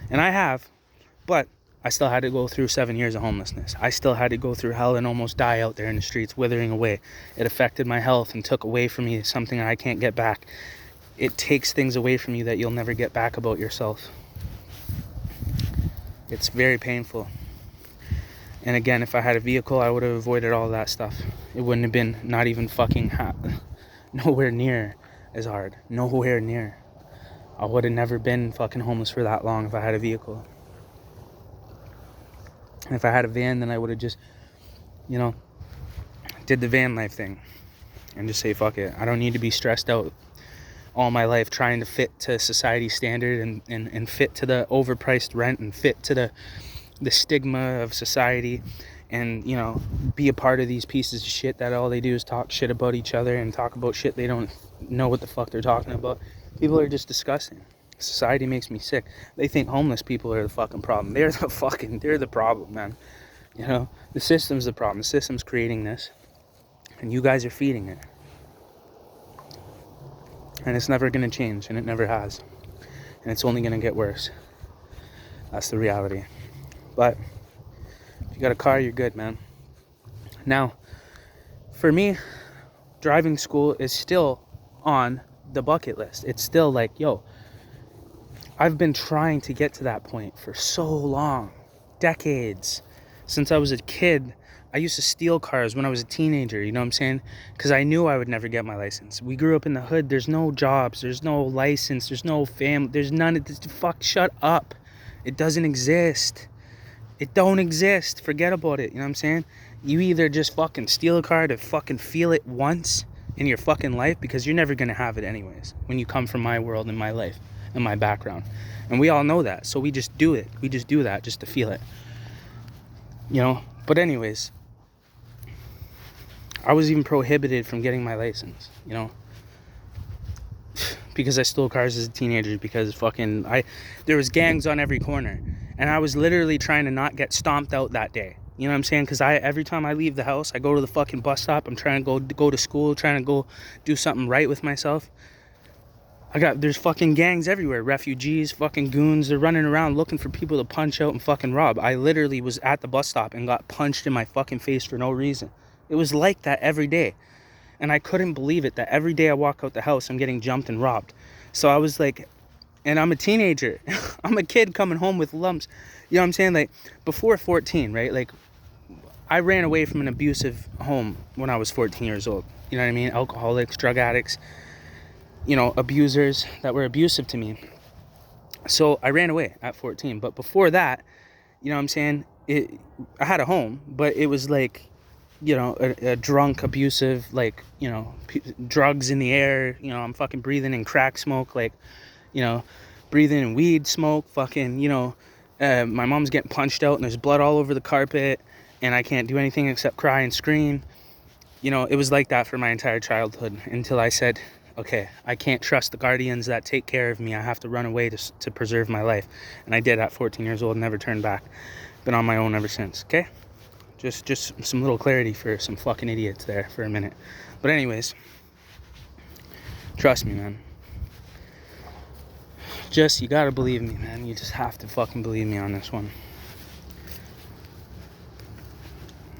And I have, but I still had to go through 7 years of homelessness. I still had to go through hell and almost die out there in the streets, withering away. It affected my health and took away from me something I can't get back. It takes things away from you that you'll never get back about yourself. It's very painful. And again, if I had a vehicle, I would have avoided all that stuff. It wouldn't have been not even fucking nowhere near as hard. Nowhere near. I would have never been fucking homeless for that long if I had a vehicle. And if I had a van, then I would have just, you know, did the van life thing and just say, fuck it. I don't need to be stressed out all my life trying to fit to society's standard and fit to the overpriced rent and fit to the stigma of society and, you know, be a part of these pieces of shit that all they do is talk shit about each other and talk about shit they don't know what the fuck they're talking about. People are just disgusting. Society makes me sick. They think homeless people are the fucking problem. They're the problem, man. You know, the system's the problem. The system's creating this, and you guys are feeding it. And it's never going to change, and it never has. And it's only going to get worse. That's the reality. But if you got a car, you're good, man. Now, for me, driving school is still on the bucket list. It's still like, yo, I've been trying to get to that point for so long. Decades. Since I was a kid, I used to steal cars when I was a teenager, you know what I'm saying? Because I knew I would never get my license. We grew up in the hood. There's no jobs. There's no license. There's no family. There's none of this. Fuck, shut up. It doesn't exist. It don't exist. Forget about it, you know what I'm saying? You either just fucking steal a car to fucking feel it once in your fucking life, because you're never going to have it anyways when you come from my world and my life and my background. And we all know that. So we just do it. We just do that just to feel it. You know? But anyways, I was even prohibited from getting my license, you know? Because I stole cars as a teenager, because fucking there was gangs on every corner. And I was literally trying to not get stomped out that day. You know what I'm saying? Because every time I leave the house, I go to the fucking bus stop. I'm trying to go to school, trying to go do something right with myself. There's fucking gangs everywhere. Refugees, fucking goons. They're running around looking for people to punch out and fucking rob. I literally was at the bus stop and got punched in my fucking face for no reason. It was like that every day. And I couldn't believe it, that every day I walk out the house, I'm getting jumped and robbed. So I was like, and I'm a teenager. I'm a kid coming home with lumps. You know what I'm saying? Like, before 14, right? Like, I ran away from an abusive home when I was 14 years old. You know what I mean? Alcoholics, drug addicts, you know, abusers that were abusive to me. So I ran away at 14. But before that, you know what I'm saying? I had a home, but it was like, you know, a drunk, abusive, like, you know, drugs in the air. You know, I'm fucking breathing in crack smoke, like, you know, breathing in weed smoke, fucking, you know, my mom's getting punched out and there's blood all over the carpet and I can't do anything except cry and scream. You know, it was like that for my entire childhood until I said, okay, I can't trust the guardians that take care of me. I have to run away to preserve my life. And I did at 14 years old, never turned back. Been on my own ever since, okay? Just some little clarity for some fucking idiots there for a minute. But anyways, trust me, man. You gotta believe me, man. You just have to fucking believe me on this one.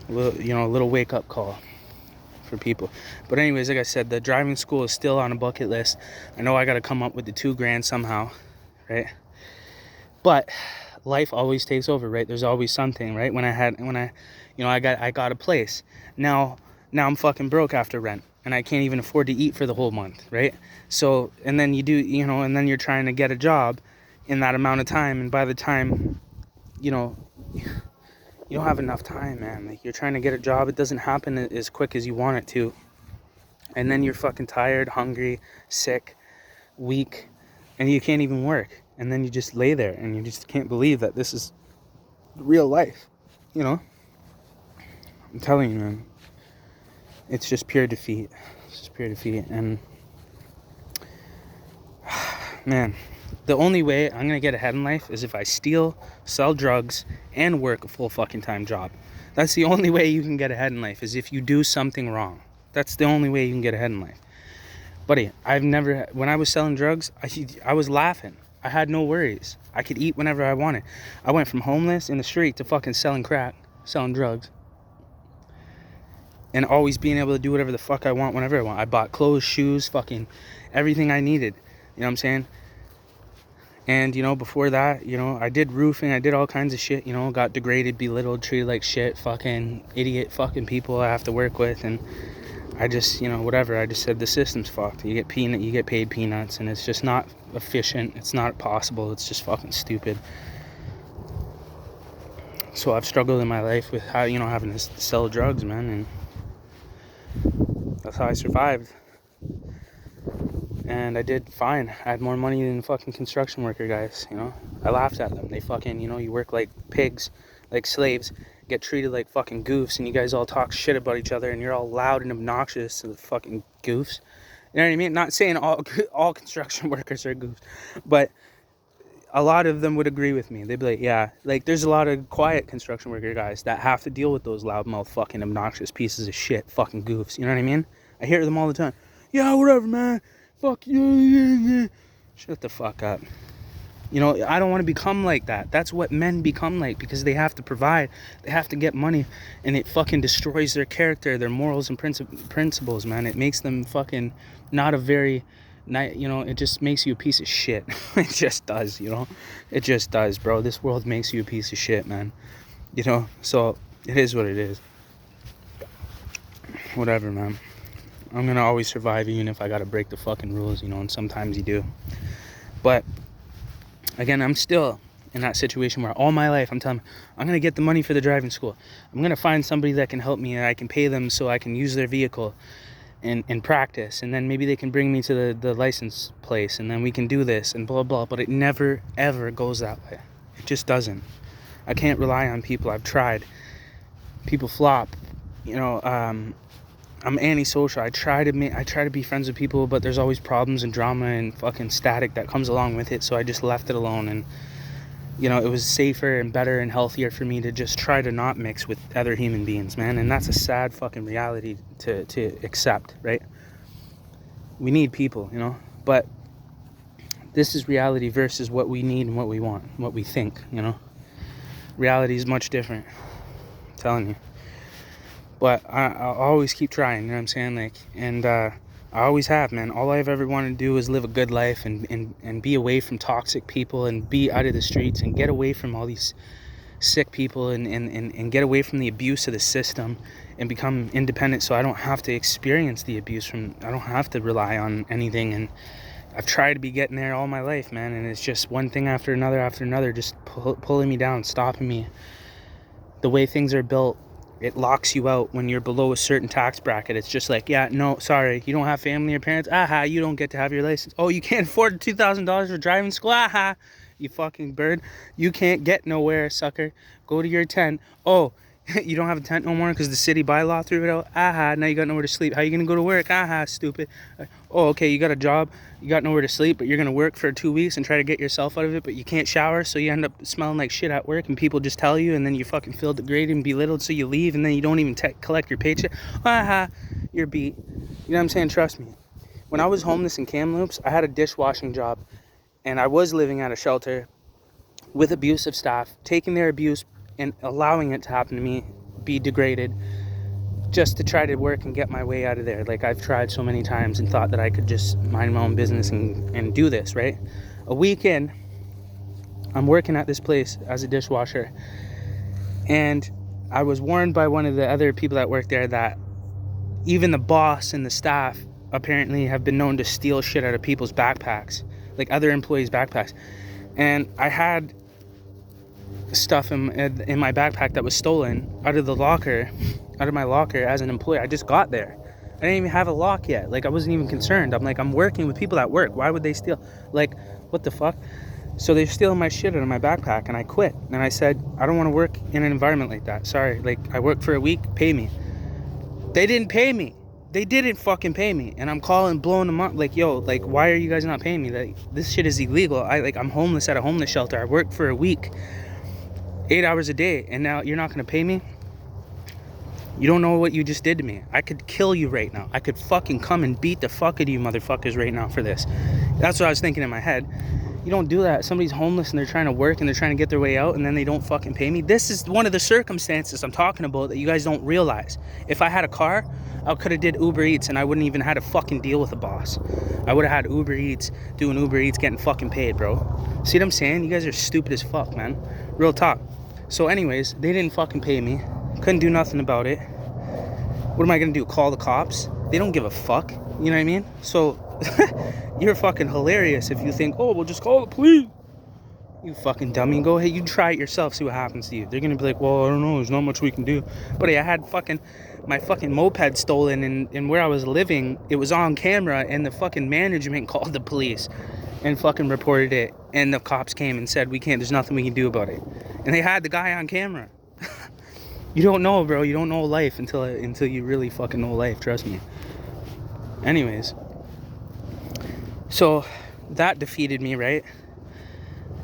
A little wake-up call for people. But anyways, like I said, the driving school is still on a bucket list. I know I gotta come up with the $2,000 somehow, right? But life always takes over, right? There's always something, right? I got a place. Now I'm fucking broke after rent, and I can't even afford to eat for the whole month, right? So, and then and then you're trying to get a job in that amount of time, and by the time, you don't have enough time, man. Like, you're trying to get a job, it doesn't happen as quick as you want it to. And then you're fucking tired, hungry, sick, weak, and you can't even work. And then you just lay there and you just can't believe that this is real life. I'm telling you, man. It's just pure defeat. It's just pure defeat. And man, the only way I'm gonna get ahead in life is if I steal, sell drugs, and work a full fucking time job. That's the only way you can get ahead in life, is if you do something wrong. That's the only way you can get ahead in life. Buddy, when I was selling drugs, I was laughing. I had no worries. I could eat whenever I wanted. I went from homeless in the street to fucking selling crack, selling drugs, and always being able to do whatever the fuck I want whenever I want. I bought clothes, shoes, fucking everything I needed. You know what I'm saying? And, before that, I did roofing, I did all kinds of shit, got degraded, belittled, treated like shit, fucking idiot fucking people I have to work with, and I just, whatever, I just said the system's fucked. You get paid peanuts, and it's just not efficient, it's not possible, it's just fucking stupid. So I've struggled in my life with how, having to sell drugs, man, and that's how I survived. And I did fine. I had more money than fucking construction worker guys, I laughed at them. They fucking, you work like pigs, like slaves, get treated like fucking goofs, and you guys all talk shit about each other, and you're all loud and obnoxious to the fucking goofs. You know what I mean? Not saying all construction workers are goofs, but a lot of them would agree with me. They'd be like, yeah, like there's a lot of quiet construction worker guys that have to deal with those loudmouth fucking obnoxious pieces of shit fucking goofs. You know what I mean? I hear them all the time. Yeah, whatever, man. Fuck you. Shut the fuck up. I don't want to become like that. That's what men become like, because they have to provide, they have to get money, and it fucking destroys their character, their morals and principles, man. It makes them fucking not a very, it just makes you a piece of shit. It just does, it just does, bro. This world makes you a piece of shit, man. So it is what it is. Whatever, man. I'm gonna always survive, even if I gotta break the fucking rules, and sometimes you do. But again, I'm still in that situation where all my life I'm telling them, I'm gonna get the money for the driving school. I'm gonna find somebody that can help me, and I can pay them so I can use their vehicle and practice, and then maybe they can bring me to the license place, and then we can do this and blah blah. But it never ever goes that way. It just doesn't. I can't rely on people. I've tried. People flop. I'm antisocial. I try to be friends with people, but there's always problems and drama and fucking static that comes along with it. So I just left it alone, and it was safer and better and healthier for me to just try to not mix with other human beings, man. And that's a sad fucking reality to accept, right? We need people, but this is reality versus what we need and what we want, what we think, Reality is much different, I'm telling you. But I'll always keep trying, you know what I'm saying? I always have, man. All I've ever wanted to do is live a good life and be away from toxic people, and be out of the streets, and get away from all these sick people, and get away from the abuse of the system, and become independent, so I don't have to experience the abuse I don't have to rely on anything. And I've tried to be getting there all my life, man, and it's just one thing after another just pulling me down, stopping me. The way things are built, it locks you out when you're below a certain tax bracket. It's just like, yeah, no, sorry, you don't have family or parents. Aha, you don't get to have your license. Oh, you can't afford $2,000 for driving school. Aha, you fucking bird. You can't get nowhere, sucker. Go to your tent. Oh, you don't have a tent no more because the city bylaw threw it out. Aha, now you got nowhere to sleep. How you gonna go to work? Aha, stupid. Oh, okay, you got a job, you got nowhere to sleep, but you're gonna work for 2 weeks and try to get yourself out of it, but you can't shower, so you end up smelling like shit at work, and people just tell you, and then you fucking feel degraded and belittled, so you leave, and then you don't even collect your paycheck. Aha, you're beat. You know what I'm saying? Trust me. When I was homeless in Kamloops, I had a dishwashing job, and I was living at a shelter with abusive staff, taking their abuse and allowing it to happen to me, be degraded, just to try to work and get my way out of there. Like, I've tried so many times and thought that I could just mind my own business and do this, right? A week in, I'm working at this place as a dishwasher, and I was warned by one of the other people that work there that even the boss and the staff apparently have been known to steal shit out of people's backpacks, like other employees' backpacks. And I had stuff in my backpack that was stolen out of my locker as an employee. I just got there. I didn't even have a lock yet. Like, I wasn't even concerned. I'm like, I'm working with people at work. Why would they steal? Like, what the fuck? So they're stealing my shit out of my backpack, and I quit. And I said, I don't want to work in an environment like that. Sorry. Like, I worked for a week. Pay me. They didn't pay me. They didn't fucking pay me. And I'm calling, blowing them up. Like, yo, like, why are you guys not paying me? Like, this shit is illegal. I'm homeless at a homeless shelter. I worked for a week, 8 hours a day, and now you're not going to pay me? You don't know what you just did to me. I could kill you right now. I could fucking come and beat the fuck out of you motherfuckers right now for this. That's what I was thinking in my head. You don't do that. Somebody's homeless and they're trying to work and they're trying to get their way out, and then they don't fucking pay me. This is one of the circumstances I'm talking about that you guys don't realize. If I had a car, I could have did Uber Eats and I wouldn't even had to fucking deal with a boss. I would have had Uber Eats, doing Uber Eats, getting fucking paid, bro. See what I'm saying? You guys are stupid as fuck, man. Real talk. So anyways, they didn't fucking pay me. Couldn't do nothing about it. What am I gonna do? Call the cops? They don't give a fuck. You know what I mean? So you're fucking hilarious if you think, oh, we'll just call the police. You fucking dummy. Go ahead, you try it yourself, see what happens to you. They're gonna be like, well, I don't know, there's not much we can do. But I had my fucking moped stolen, and where I was living, it was on camera, and the fucking management called the police and fucking reported it, and the cops came and said, there's nothing we can do about it. And they had the guy on camera. You don't know, bro. You don't know life until you really fucking know life. Trust me. Anyways. So that defeated me, right?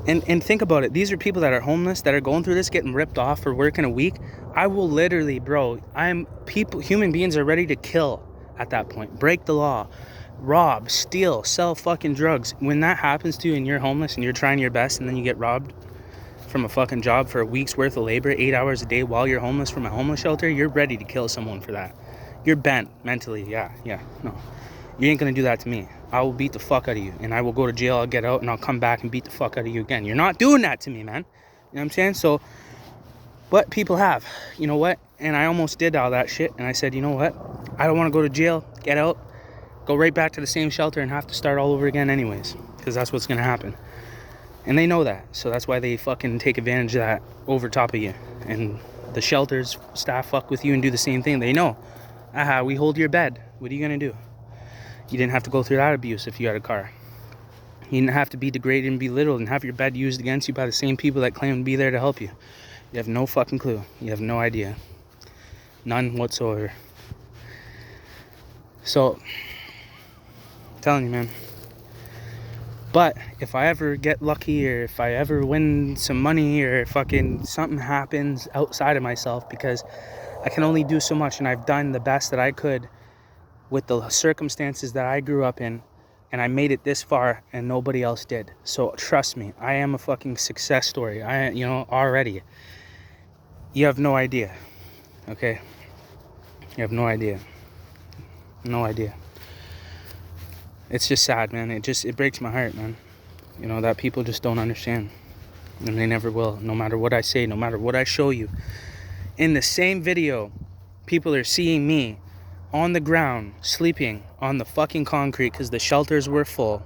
And think about it. These are people that are homeless, that are going through this, getting ripped off for working a week. I will literally, bro, human beings are ready to kill at that point. Break the law. Rob, steal, sell fucking drugs. When that happens to you and you're homeless and you're trying your best and then you get robbed from a fucking job for a week's worth of labor, 8 hours a day while you're homeless from a homeless shelter, you're ready to kill someone for that. You're bent mentally. Yeah, no. You ain't gonna do that to me. I will beat the fuck out of you, and I will go to jail, I'll get out, and I'll come back and beat the fuck out of you again. You're not doing that to me, man. You know what I'm saying? So, but people have. You know what? And I almost did all that shit, and I said, you know what? I don't want to go to jail, get out, go right back to the same shelter and have to start all over again anyways, because that's what's gonna happen. And they know that, so that's why they fucking take advantage of that over top of you. And the shelter's staff fuck with you and do the same thing. They know. We hold your bed. What are you gonna do? You didn't have to go through that abuse if you had a car. You didn't have to be degraded and belittled and have your bed used against you by the same people that claim to be there to help you. You have no fucking clue. You have no idea. None whatsoever. So, I'm telling you, man. But if I ever get lucky, or if I ever win some money, or fucking something happens outside of myself, because I can only do so much, and I've done the best that I could with the circumstances that I grew up in, and I made it this far and nobody else did. So trust me, I am a fucking success story. Already. You have no idea. Okay? You have no idea. No idea. It's just sad, man. It breaks my heart, man. You know, that people just don't understand. And they never will. No matter what I say, no matter what I show you. In the same video, people are seeing me on the ground, sleeping on the fucking concrete because the shelters were full.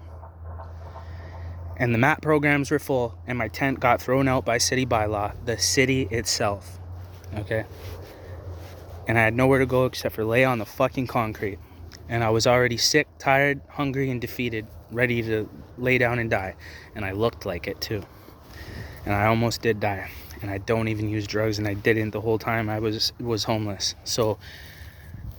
And the MAT programs were full. And my tent got thrown out by city bylaw. The city itself. Okay? And I had nowhere to go except for lay on the fucking concrete. And I was already sick, tired, hungry, and defeated, ready to lay down and die. And I looked like it too. And I almost did die. And I don't even use drugs, and I didn't the whole time I was homeless. So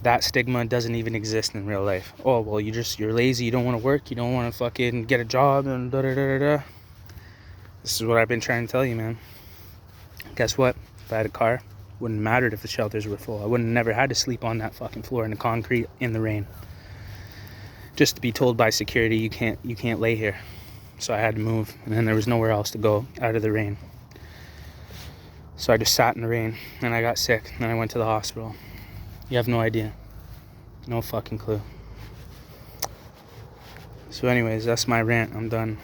that stigma doesn't even exist in real life. Oh, well, you're lazy, you don't want to work, you don't want to fucking get a job, and da-da-da-da-da. This is what I've been trying to tell you, man. Guess what? If I had a car, wouldn't have mattered if the shelters were full. I wouldn't have never had to sleep on that fucking floor in the concrete in the rain. Just to be told by security, you can't lay here. So I had to move, and then there was nowhere else to go out of the rain. So I just sat in the rain, and I got sick, and then I went to the hospital. You have no idea. No fucking clue. So anyways, that's my rant. I'm done.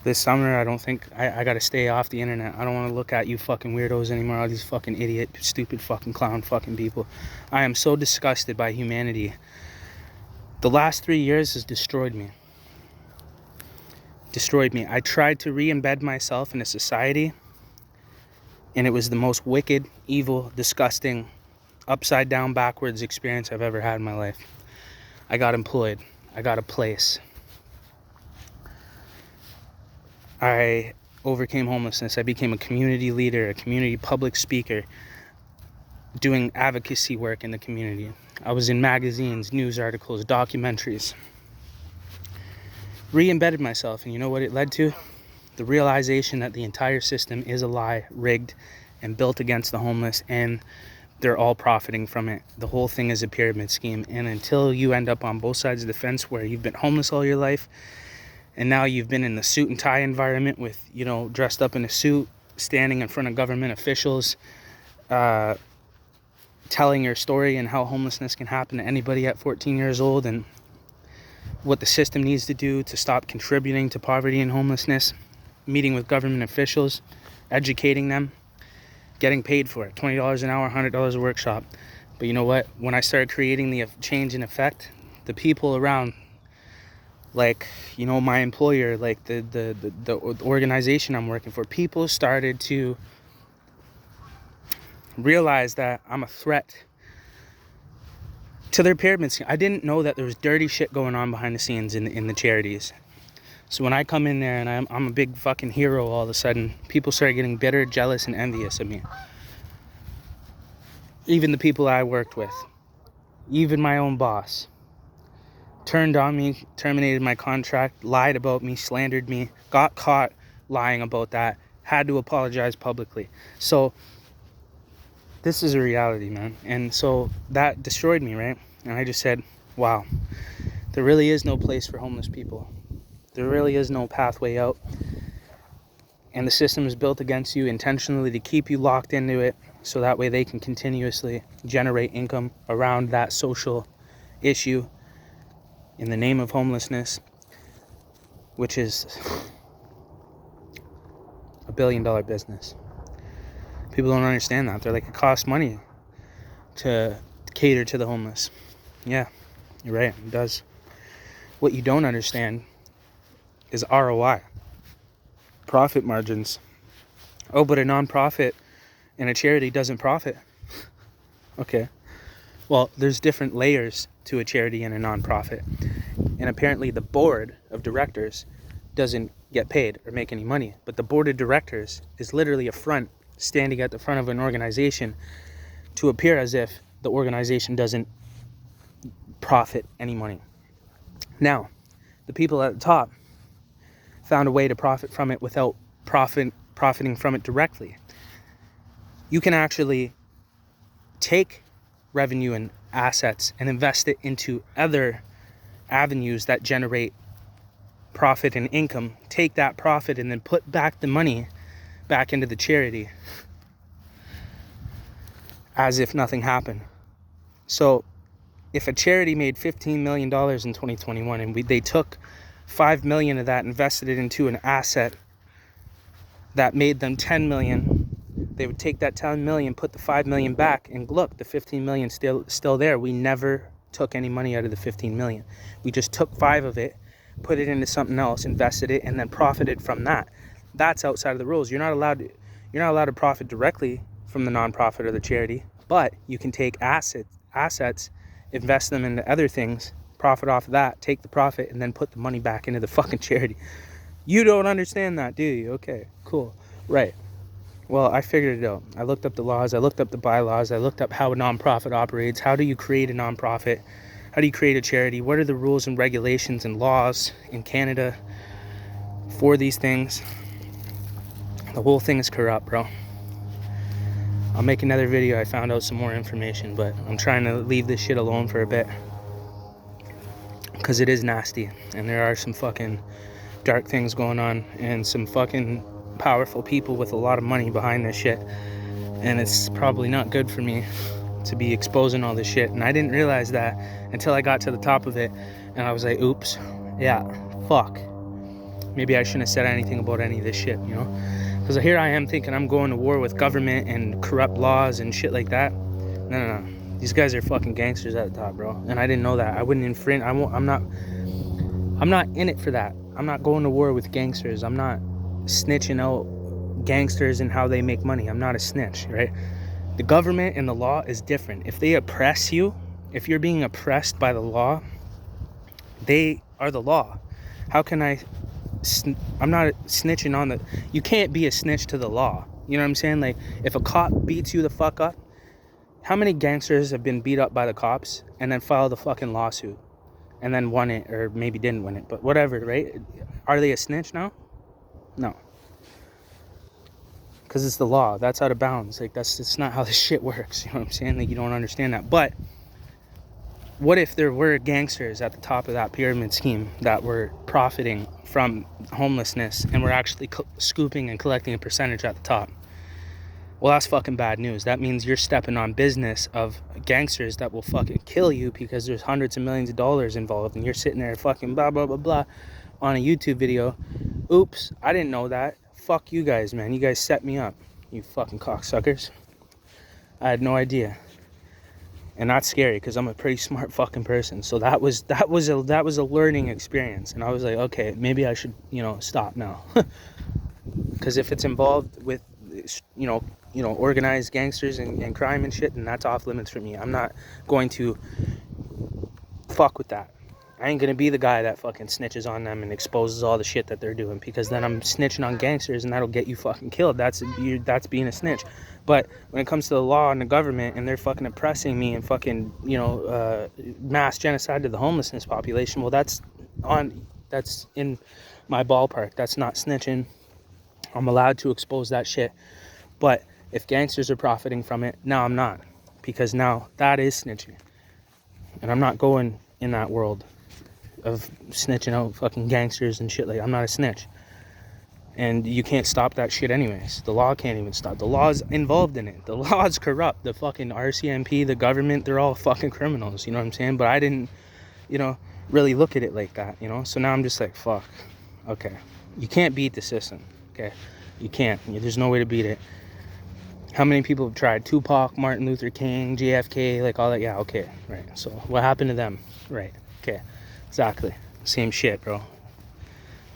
This summer, I don't think, I gotta stay off the internet. I don't want to look at you fucking weirdos anymore, all these fucking idiot, stupid fucking clown fucking people. I am so disgusted by humanity. The last 3 years has destroyed me. I tried to re-embed myself in a society, and it was the most wicked, evil, disgusting, upside down, backwards experience I've ever had in my life. I got employed. I got a place. I overcame homelessness. I became a community leader, a community public speaker, doing advocacy work in the community. I was in magazines, news articles, documentaries. Re-embedded myself, and you know what it led to? The realization that the entire system is a lie, rigged, and built against the homeless, and they're all profiting from it. The whole thing is a pyramid scheme, and until you end up on both sides of the fence where you've been homeless all your life, and now you've been in the suit and tie environment with, you know, dressed up in a suit, standing in front of government officials, telling your story and how homelessness can happen to anybody at 14 years old, and what the system needs to do to stop contributing to poverty and homelessness, meeting with government officials, educating them, getting paid for it, $20 an hour, $100 a workshop. But you know what? When I started creating the change in effect, the people around, like, you know, my employer, like the organization I'm working for, people started to realize that I'm a threat to their pyramid scheme. I didn't know that there was dirty shit going on behind the scenes in the charities. So when I come in there and I'm a big fucking hero, all of a sudden, people start getting bitter, jealous, and envious of me. Even the people I worked with, even my own boss, turned on me, terminated my contract, lied about me, slandered me, got caught lying about that, had to apologize publicly. So this is a reality, man. And so that destroyed me, right? And I just said, wow, there really is no place for homeless people. There really is no pathway out. And the system is built against you intentionally to keep you locked into it, so that way they can continuously generate income around that social issue in the name of homelessness, which is $1 billion business. People don't understand that. They're like, it costs money to cater to the homeless. Yeah, you're right, it does. What you don't understand is ROI, profit margins. Oh, but a nonprofit and a charity doesn't profit. Okay. Well, there's different layers to a charity and a nonprofit. And apparently the board of directors doesn't get paid or make any money. But the board of directors is literally a front standing at the front of an organization to appear as if the organization doesn't profit any money. Now, the people at the top found a way to profit from it without profiting from it directly. You can actually take revenue and assets and invest it into other avenues that generate profit and income. Take that profit and then put back the money back into the charity as if nothing happened. So if a charity made $15 million in 2021 and they took $5 million of that, invested it into an asset that made them $10 million, they would take that $10 million, put the $5 million back, and look, the $15 million still there. We never took any money out of the $15 million. We just took 5 of it, put it into something else, invested it, and then profited from that. That's outside of the rules. You're not allowed to profit directly from the nonprofit or the charity, but you can take assets, invest them into other things, profit off of that, take the profit, and then put the money back into the fucking charity. You don't understand that, do you? Okay, cool. Right. Well, I figured it out. I looked up the laws, I looked up the bylaws, I looked up how a nonprofit operates. How do you create a nonprofit? How do you create a charity? What are the rules and regulations and laws in Canada for these things? The whole thing is corrupt, bro. I'll make another video. I found out some more information, but I'm trying to leave this shit alone for a bit, because it is nasty, and there are some fucking dark things going on, and some fucking powerful people with a lot of money behind this shit, and it's probably not good for me to be exposing all this shit. And I didn't realize that until I got to the top of it, and I was like, oops, yeah, fuck. Maybe I shouldn't have said anything about any of this shit, you know? Because here I am thinking I'm going to war with government and corrupt laws and shit like that. No. These guys are fucking gangsters at the top, bro. And I didn't know that. I wouldn't infringe. I'm not in it for that. I'm not going to war with gangsters. I'm not snitching out gangsters and how they make money. I'm not a snitch, right? The government and the law is different. If they oppress you, if you're being oppressed by the law, they are the law. How can I'm not snitching on the... You can't be a snitch to the law. You know what I'm saying? Like, if a cop beats you the fuck up, how many gangsters have been beat up by the cops and then filed a fucking lawsuit and then won it, or maybe didn't win it, but whatever, right? Are they a snitch now? No. Because it's the law. That's out of bounds. Like, it's not how this shit works. You know what I'm saying? Like, you don't understand that. But what if there were gangsters at the top of that pyramid scheme that were profiting from homelessness and were actually scooping and collecting a percentage at the top? Well, that's fucking bad news. That means you're stepping on business of gangsters that will fucking kill you because there's hundreds of millions of dollars involved, and you're sitting there fucking blah, blah, blah, blah on a YouTube video. Oops, I didn't know that. Fuck you guys, man. You guys set me up, you fucking cocksuckers. I had no idea. And that's scary because I'm a pretty smart fucking person. So that was a learning experience. And I was like, okay, maybe I should, stop now. Because if it's involved with, organized gangsters and crime and shit, then that's off limits for me. I'm not going to fuck with that. I ain't gonna be the guy that fucking snitches on them and exposes all the shit that they're doing, because then I'm snitching on gangsters and that'll get you fucking killed. That's being a snitch. But when it comes to the law and the government and they're fucking oppressing me and fucking, mass genocide to the homelessness population, well, that's in my ballpark. That's not snitching. I'm allowed to expose that shit. But if gangsters are profiting from it, now I'm not, because now that is snitching. And I'm not going in that world of snitching out fucking gangsters and shit. Like, I'm not a snitch. And you can't stop that shit anyways. The law can't even stop. The law's involved in it. The law's corrupt. The fucking RCMP, the government, they're all fucking criminals. You know what I'm saying? But I didn't, really look at it like that, So now I'm just like, fuck. Okay. You can't beat the system. Okay. You can't. There's no way to beat it. How many people have tried? Tupac, Martin Luther King, JFK, like all that. Yeah, okay. Right. So what happened to them? Right. Okay. Exactly. Same shit, bro.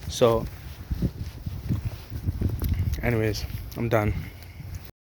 So, anyways, I'm done.